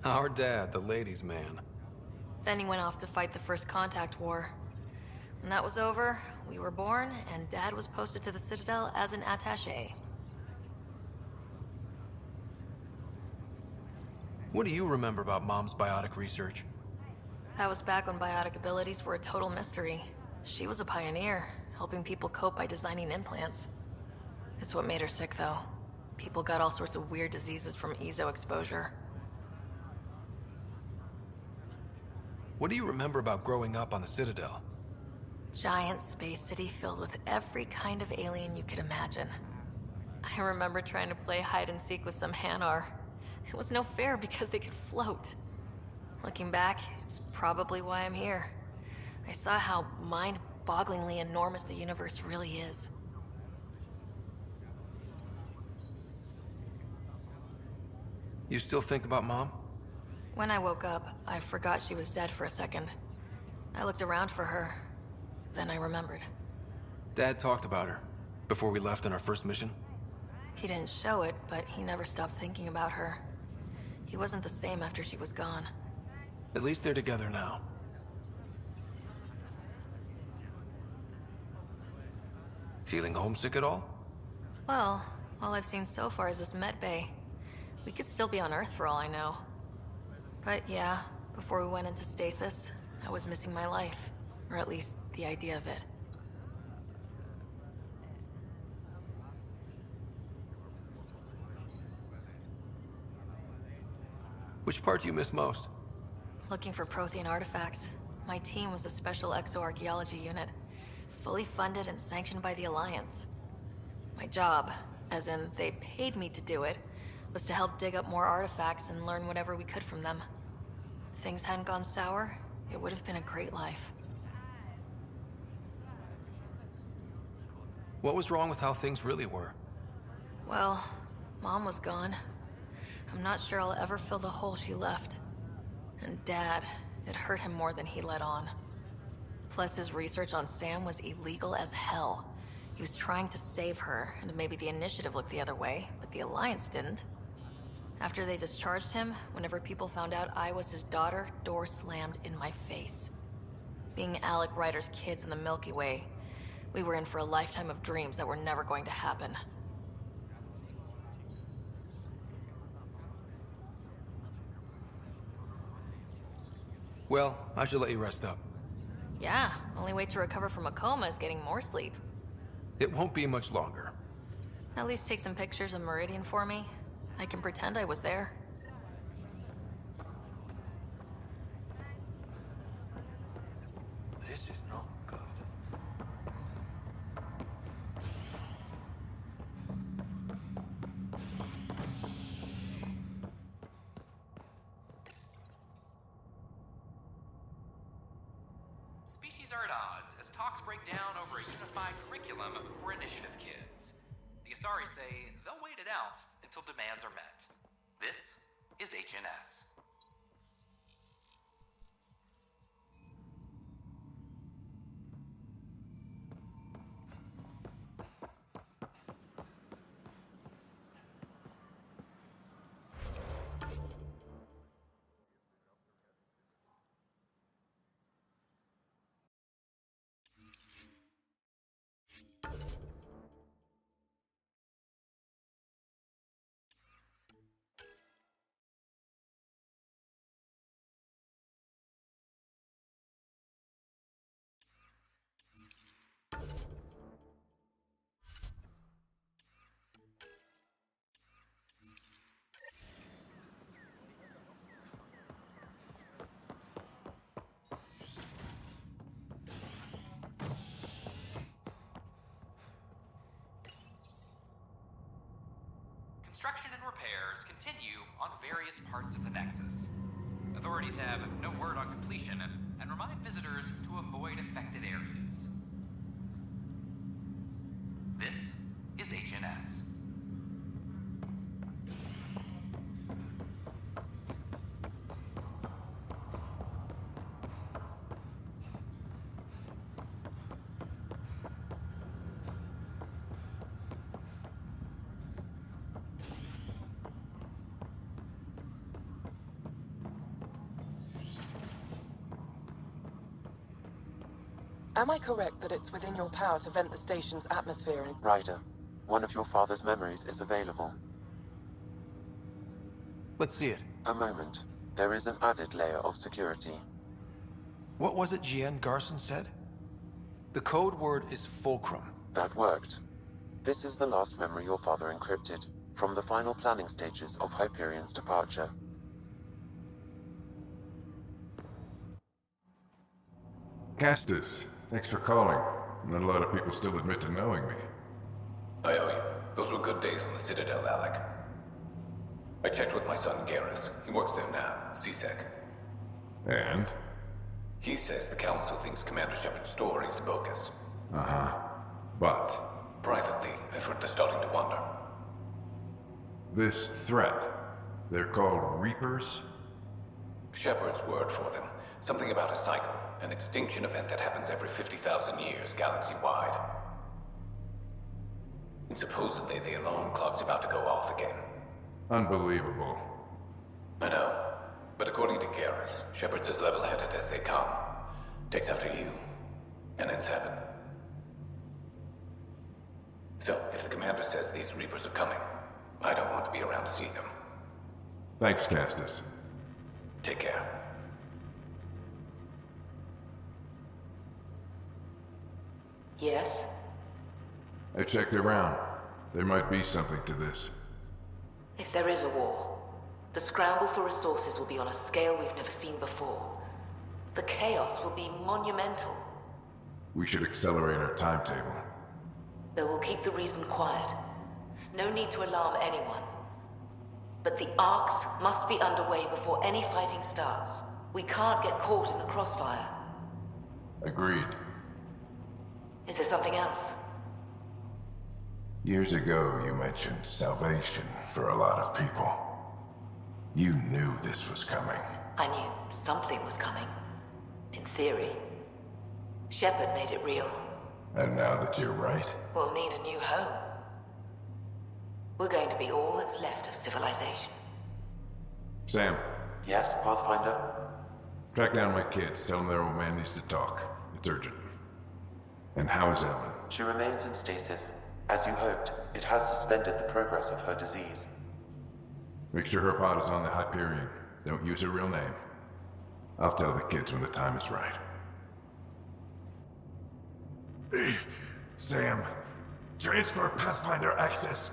Our dad, the ladies' man. Then he went off to fight the First Contact War. When that was over, we were born, and Dad was posted to the Citadel as an attaché. What do you remember about Mom's biotic research? That was back when biotic abilities were a total mystery. She was a pioneer, helping people cope by designing implants. It's what made her sick, though. People got all sorts of weird diseases from EZO exposure. What do you remember about growing up on the Citadel? Giant space city filled with every kind of alien you could imagine. I remember trying to play hide and seek with some Hanar. It was no fair because they could float. Looking back, it's probably why I'm here. I saw how mind-bogglingly enormous the universe really is. You still think about Mom? When I woke up, I forgot she was dead for a second. I looked around for her. Then I remembered. Dad talked about her before we left on our first mission. He didn't show it, but he never stopped thinking about her. He wasn't the same after she was gone. At least they're together now. Feeling homesick at all? Well, all I've seen so far is this med bay. We could still be on Earth for all I know. But yeah, before we went into stasis, I was missing my life. Or at least the idea of it. Which part do you miss most? Looking for Prothean artifacts. My team was a special exoarchaeology unit, fully funded and sanctioned by the Alliance. My job, as in they paid me to do it, was to help dig up more artifacts and learn whatever we could from them. If things hadn't gone sour, it would have been a great life. What was wrong with how things really were? Well, Mom was gone. I'm not sure I'll ever fill the hole she left. And Dad, it hurt him more than he let on. Plus, his research on Sam was illegal as hell. He was trying to save her, and maybe the Initiative looked the other way, but the Alliance didn't. After they discharged him, whenever people found out I was his daughter, door slammed in my face. Being Alec Ryder's kids in the Milky Way, we were in for a lifetime of dreams that were never going to happen. Well, I should let you rest up. Yeah, only way to recover from a coma is getting more sleep. It won't be much longer. At least take some pictures of Meridian for me. I can pretend I was there. This is not good. Species are at odds as talks break down over a unified curriculum for Initiative kids. The Asari say they'll wait it out until demands are met. This is HNS. construction and repairs continue on various parts of the Nexus. Authorities have no word on completion and remind visitors to avoid affected areas. This is HNS. Am I correct that it's within your power to vent the station's atmosphere and... Ryder, one of your father's memories is available. Let's see it. A moment. There is an added layer of security. What was it GN Garson said? The code word is Fulcrum. That worked. This is the last memory your father encrypted, from the final planning stages of Hyperion's departure. Castus, thanks for calling. Not a lot of people still admit to knowing me. I owe you. Those were good days on the Citadel, Alec. I checked with my son, Garrus. He works there now, CSEC. And? He says the Council thinks Commander Shepard's story is bogus. Uh-huh. But? Privately, I've heard they're starting to wonder. This threat, they're called Reapers? Shepard's word for them. Something about a cycle, an extinction event that happens every 50,000 years, galaxy-wide. And supposedly the alarm clock's about to go off again. Unbelievable. I know. But according to Garrus, Shepard's as level-headed as they come. Takes after you. And then 7. So, if the commander says these Reapers are coming, I don't want to be around to see them. Thanks, Castus. Take care. Yes? I checked around. There might be something to this. If there is a war, the scramble for resources will be on a scale we've never seen before. The chaos will be monumental. We should accelerate our timetable. They will keep the reason quiet. No need to alarm anyone. But the arcs must be underway before any fighting starts. We can't get caught in the crossfire. Agreed. Is there something else? Years ago, you mentioned salvation for a lot of people. You knew this was coming. I knew something was coming. In theory. Shepard made it real. And now that you're right? We'll need a new home. We're going to be all that's left of civilization. Sam. Yes, Pathfinder? Track down my kids. Tell them their old man needs to talk. It's urgent. And how is Ellen? She remains in stasis. As you hoped, it has suspended the progress of her disease. Make sure her pod is on the Hyperion. Don't use her real name. I'll tell the kids when the time is right. Hey, Sam. Transfer Pathfinder access.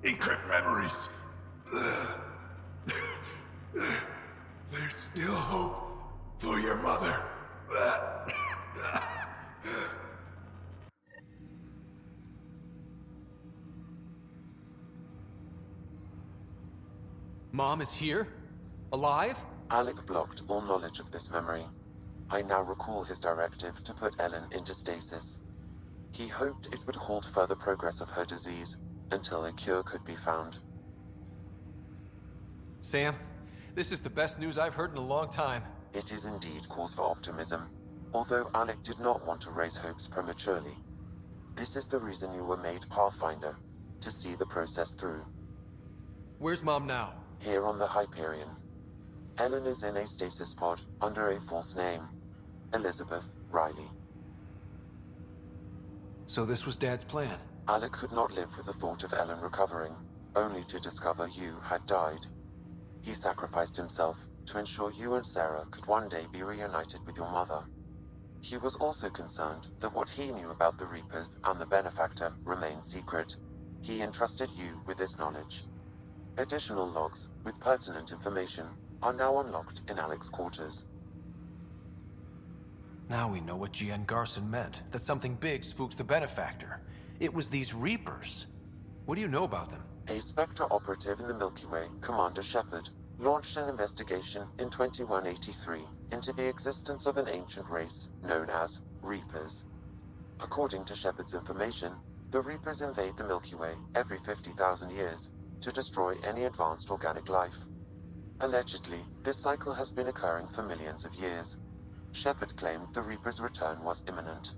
Encrypt memories. There's still hope for your mother. Mom is here? Alive? Alec blocked all knowledge of this memory. I now recall his directive to put Ellen into stasis. He hoped it would halt further progress of her disease until a cure could be found. Sam, this is the best news I've heard in a long time. It is indeed cause for optimism, although Alec did not want to raise hopes prematurely. This is the reason you were made Pathfinder, to see the process through. Where's Mom now? Here on the Hyperion. Ellen is in a stasis pod under a false name, Elizabeth Riley. So this was Dad's plan? Alec could not live with the thought of Ellen recovering, only to discover you had died. He sacrificed himself to ensure you and Sarah could one day be reunited with your mother. He was also concerned that what he knew about the Reapers and the Benefactor remained secret. He entrusted you with this knowledge. Additional logs with pertinent information are now unlocked in Alec's quarters. Now we know what GN Garson meant, that something big spooked the Benefactor. It was these Reapers. What do you know about them? A Spectre operative in the Milky Way, Commander Shepard, launched an investigation in 2183 into the existence of an ancient race known as Reapers. According to Shepard's information, the Reapers invade the Milky Way every 50,000 years to destroy any advanced organic life. Allegedly, this cycle has been occurring for millions of years. Shepard claimed the Reapers' return was imminent.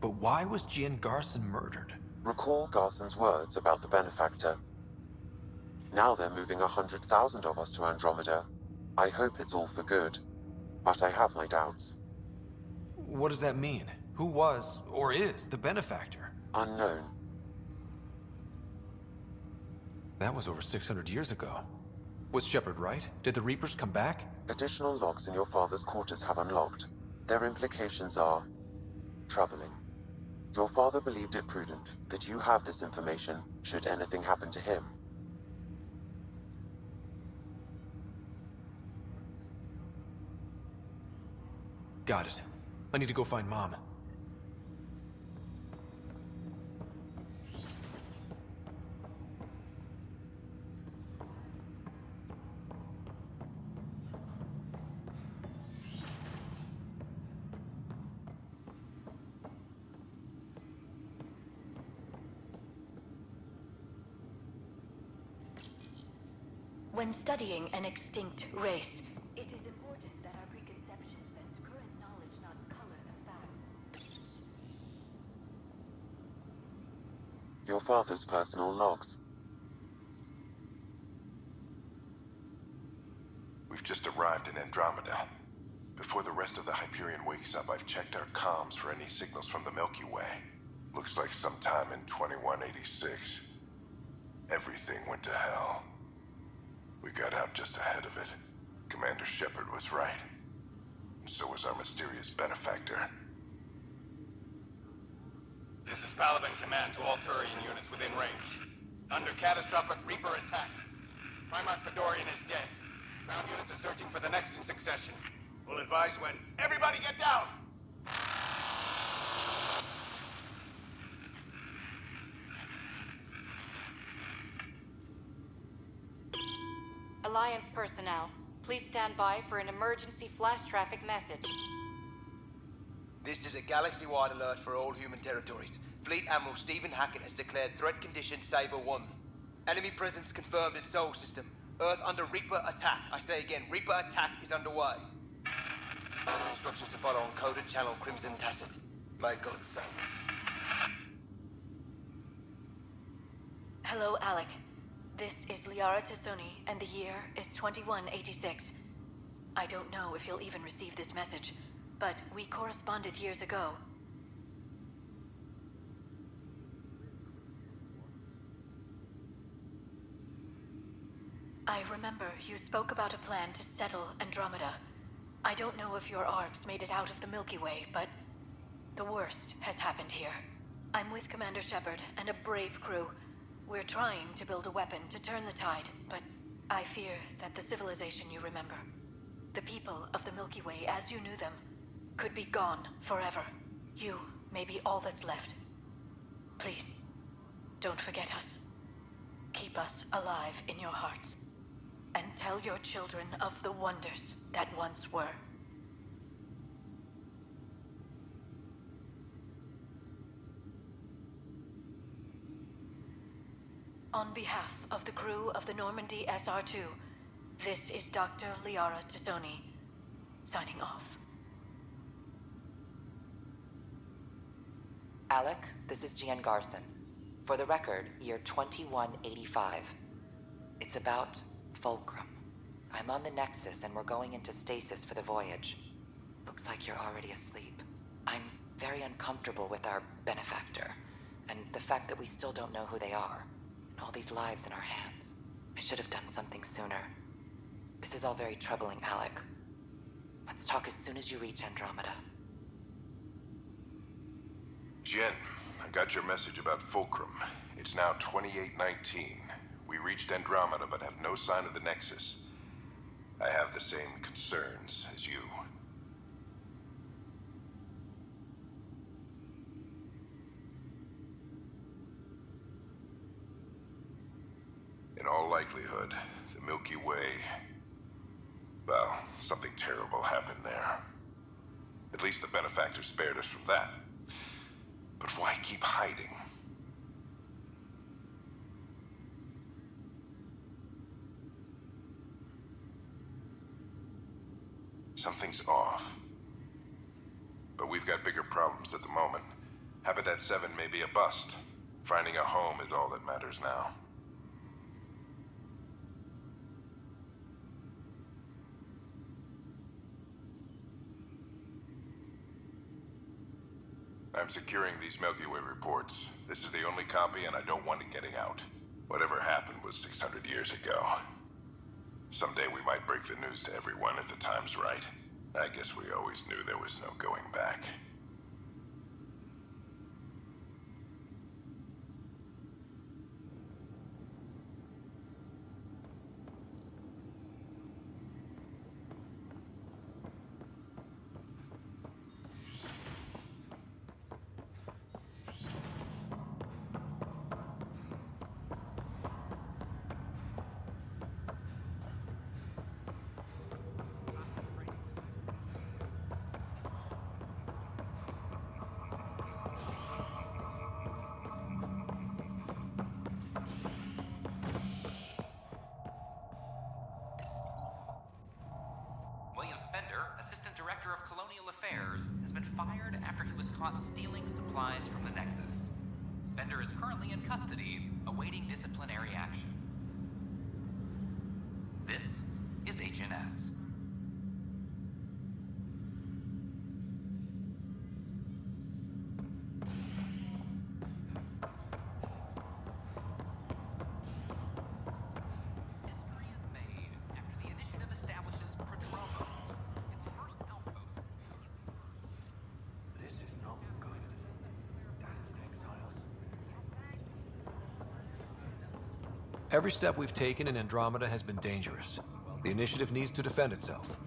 But why was Gian Garson murdered? Recall Garson's words about the benefactor. Now they're moving 100,000 of us to Andromeda. I hope it's all for good, but I have my doubts. What does that mean? Who was, or is, the benefactor? Unknown. That was over 600 years ago. Was Shepard right? Did the Reapers come back? Additional logs in your father's quarters have unlocked. Their implications are troubling. Your father believed it prudent that you have this information should anything happen to him. Got it. I need to go find Mom. When studying an extinct race, it is important that our preconceptions and current knowledge not color the facts. Your father's personal logs. We've just arrived in Andromeda. Before the rest of the Hyperion wakes up, I've checked our comms for any signals from the Milky Way. Looks like sometime in 2186. Everything went to hell. We got out just ahead of it. Commander Shepard was right. And so was our mysterious benefactor. This is Paladin Command to all Turian units within range. Under catastrophic Reaper attack. Primarch Fedorian is dead. Ground units are searching for the next in succession. We'll advise when. Everybody get down! Alliance personnel, please stand by for an emergency flash traffic message. This is a galaxy-wide alert for all human territories. Fleet Admiral Stephen Hackett has declared threat condition Saber 1. Enemy presence confirmed in Sol System. Earth under Reaper attack. I say again, Reaper attack is underway. Instructions to follow on coded channel Crimson Tacit. May God save. Hello, Alec. This is Liara Tassoni, and the year is 2186. I don't know if you'll even receive this message, but we corresponded years ago. I remember you spoke about a plan to settle Andromeda. I don't know if your arcs made it out of the Milky Way, but the worst has happened here. I'm with Commander Shepard and a brave crew. We're trying to build a weapon to turn the tide, but I fear that the civilization you remember, the people of the Milky Way as you knew them, could be gone forever. You may be all that's left. Please, don't forget us. Keep us alive in your hearts. And tell your children of the wonders that once were. On behalf of the crew of the Normandy SR-2, this is Dr. Liara Tassoni, signing off. Alec, this is Gian Garson. For the record, year 2185. It's about Fulcrum. I'm on the Nexus and we're going into stasis for the voyage. Looks like you're already asleep. I'm very uncomfortable with our benefactor, and the fact that we still don't know who they are. All these lives in our hands. I should have done something sooner. This is all very troubling, Alec. Let's talk as soon as you reach Andromeda. Jen, I got your message about Fulcrum. It's now 2819. We reached Andromeda but have no sign of the Nexus. I have the same concerns as you. likelihood, the Milky Way... Well, something terrible happened there. At least the benefactor spared us from that. But why keep hiding? Something's off. But we've got bigger problems at the moment. Habitat 7 may be a bust. Finding a home is all that matters now. I'm securing these Milky Way reports. This is the only copy, and I don't want it getting out. Whatever happened was 600 years ago. Someday we might break the news to everyone if the time's right. I guess we always knew there was no going back. has been fired after he was caught stealing supplies from the Nexus. Spender is currently in custody, awaiting disciplinary action. This is HNS. Every step we've taken in Andromeda has been dangerous. The initiative needs to defend itself.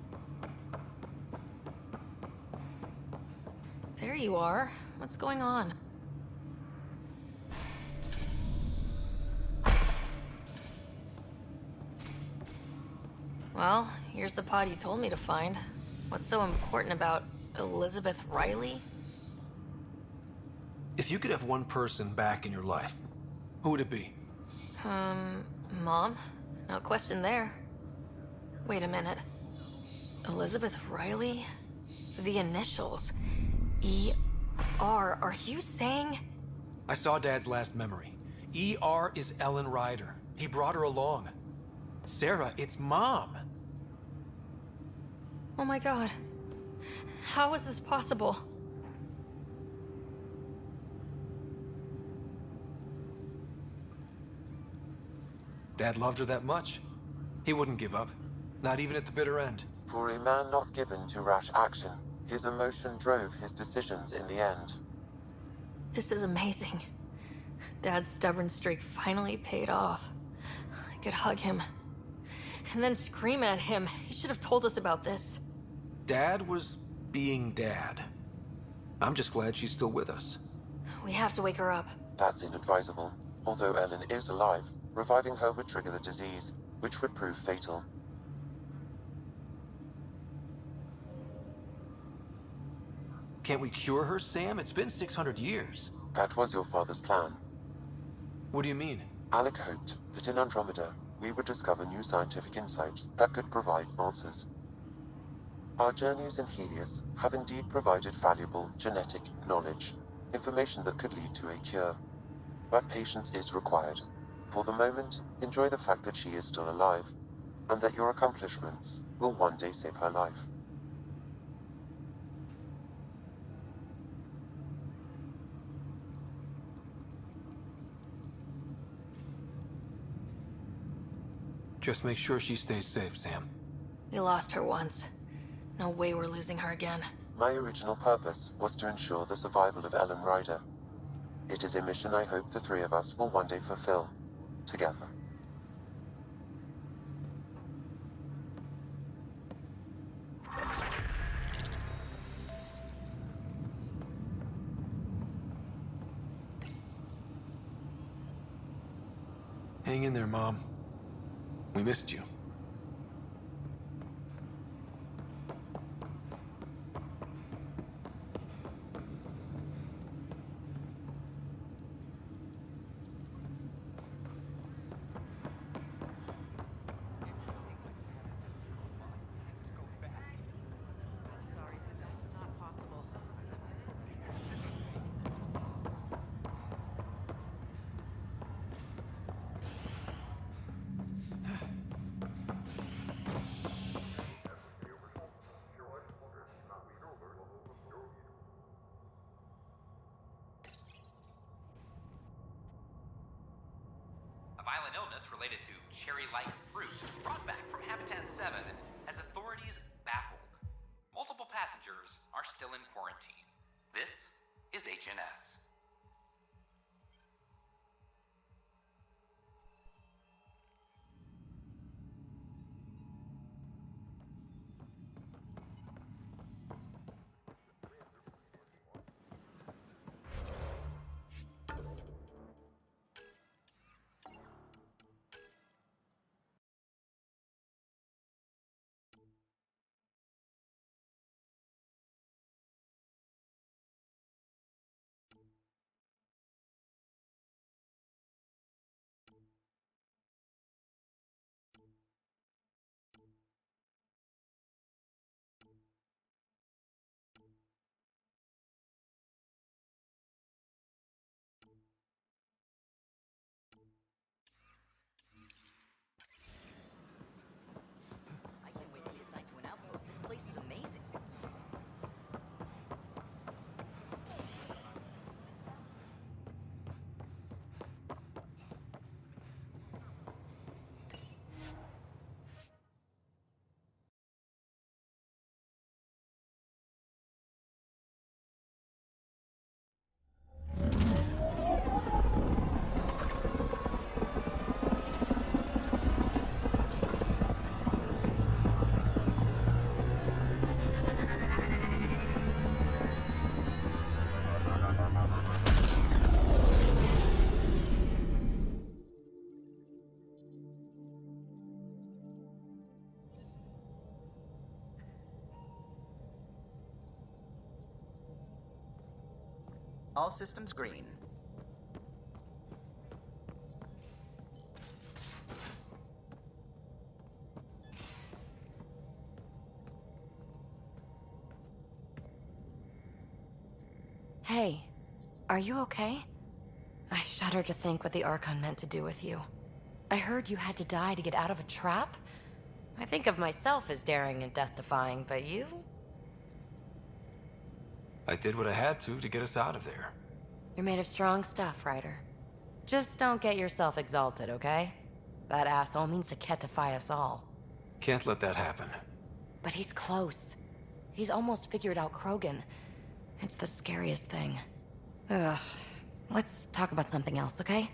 There you are. What's going on? Well, here's the pod you told me to find. What's so important about Elizabeth Riley? If you could have one person back in your life, who would it be? Mom? No question there. Wait a minute. Elizabeth Riley? The initials. E.R. Are you saying? I saw Dad's last memory. E.R. is Ellen Ryder. He brought her along. Sarah, it's Mom. Oh my God. How is this possible? Dad loved her that much. He wouldn't give up, not even at the bitter end. For a man not given to rash action, his emotion drove his decisions in the end. This is amazing. Dad's stubborn streak finally paid off. I could hug him. And then scream at him. He should have told us about this. Dad was being Dad. I'm just glad she's still with us. We have to wake her up. That's inadvisable. Although Ellen is alive, reviving her would trigger the disease, which would prove fatal. Can't we cure her, Sam? It's been 600 years. That was your father's plan. What do you mean? Alec hoped that in Andromeda, we would discover new scientific insights that could provide answers. Our journeys in Helios have indeed provided valuable genetic knowledge, information that could lead to a cure. But patience is required. For the moment, enjoy the fact that she is still alive, and that your accomplishments will one day save her life. Just make sure she stays safe, Sam. We lost her once. No way we're losing her again. My original purpose was to ensure the survival of Ellen Ryder. It is a mission I hope the three of us will one day fulfill, together. Hang in there, Mom. We missed you. Violent illness related to cherry-like fruit brought back from Habitat 7 has authorities baffled. Multiple passengers are still in quarantine. This is HNS. All systems green. Hey, are you okay? I shudder to think what the Archon meant to do with you. I heard you had to die to get out of a trap? I think of myself as daring and death-defying, but you? I did what I had to get us out of there. You're made of strong stuff, Ryder. Just don't get yourself exalted, okay? That asshole means to ketify us all. Can't let that happen. But he's close. He's almost figured out Krogan. It's the scariest thing. Ugh. Let's talk about something else, okay?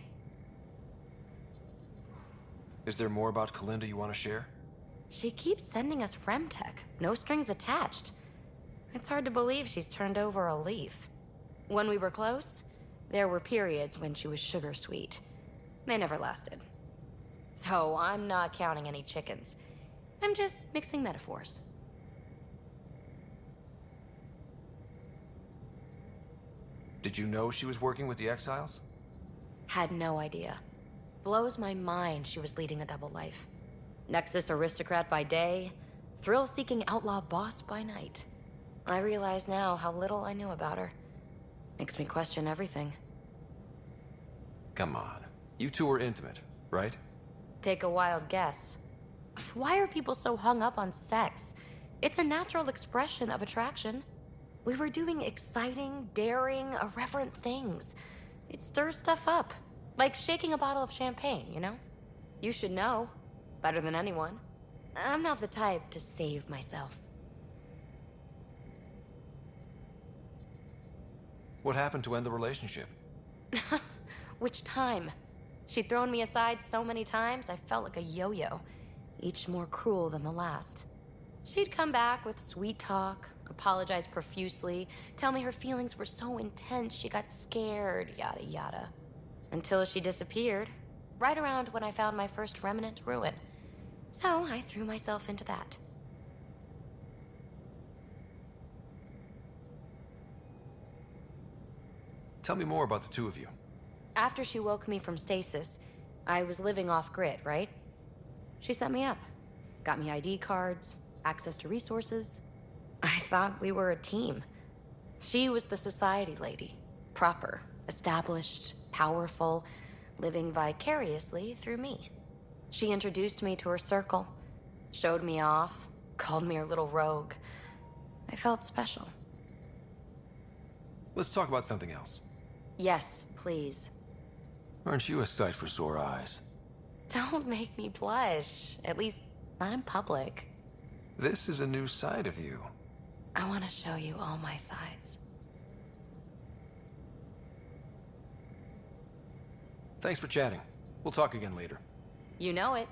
Is there more about Kalinda you want to share? She keeps sending us Fremtech. No strings attached. It's hard to believe she's turned over a leaf. When we were close, there were periods when she was sugar sweet. They never lasted. So I'm not counting any chickens. I'm just mixing metaphors. Did you know she was working with the Exiles? Had no idea. Blows my mind she was leading a double life. Nexus aristocrat by day, thrill-seeking outlaw boss by night. I realize now how little I knew about her. Makes me question everything. Come on. You two were intimate, right? Take a wild guess. Why are people so hung up on sex? It's a natural expression of attraction. We were doing exciting, daring, irreverent things. It stirs stuff up. Like shaking a bottle of champagne, you know? You should know. Better than anyone. I'm not the type to save myself. What happened to end the relationship? Which time? She'd thrown me aside so many times, I felt like a yo-yo. Each more cruel than the last. She'd come back with sweet talk, apologize profusely, tell me her feelings were so intense she got scared, yada yada. Until she disappeared, right around when I found my first remnant ruin. So I threw myself into that. Tell me more about the two of you. After she woke me from stasis, I was living off-grid, right? She set me up. Got me ID cards, access to resources. I thought we were a team. She was the society lady. Proper, established, powerful, living vicariously through me. She introduced me to her circle, showed me off, called me her little rogue. I felt special. Let's talk about something else. Yes, please. Aren't you a sight for sore eyes? Don't make me blush. At least, not in public. This is a new side of you. I want to show you all my sides. Thanks for chatting. We'll talk again later. You know it.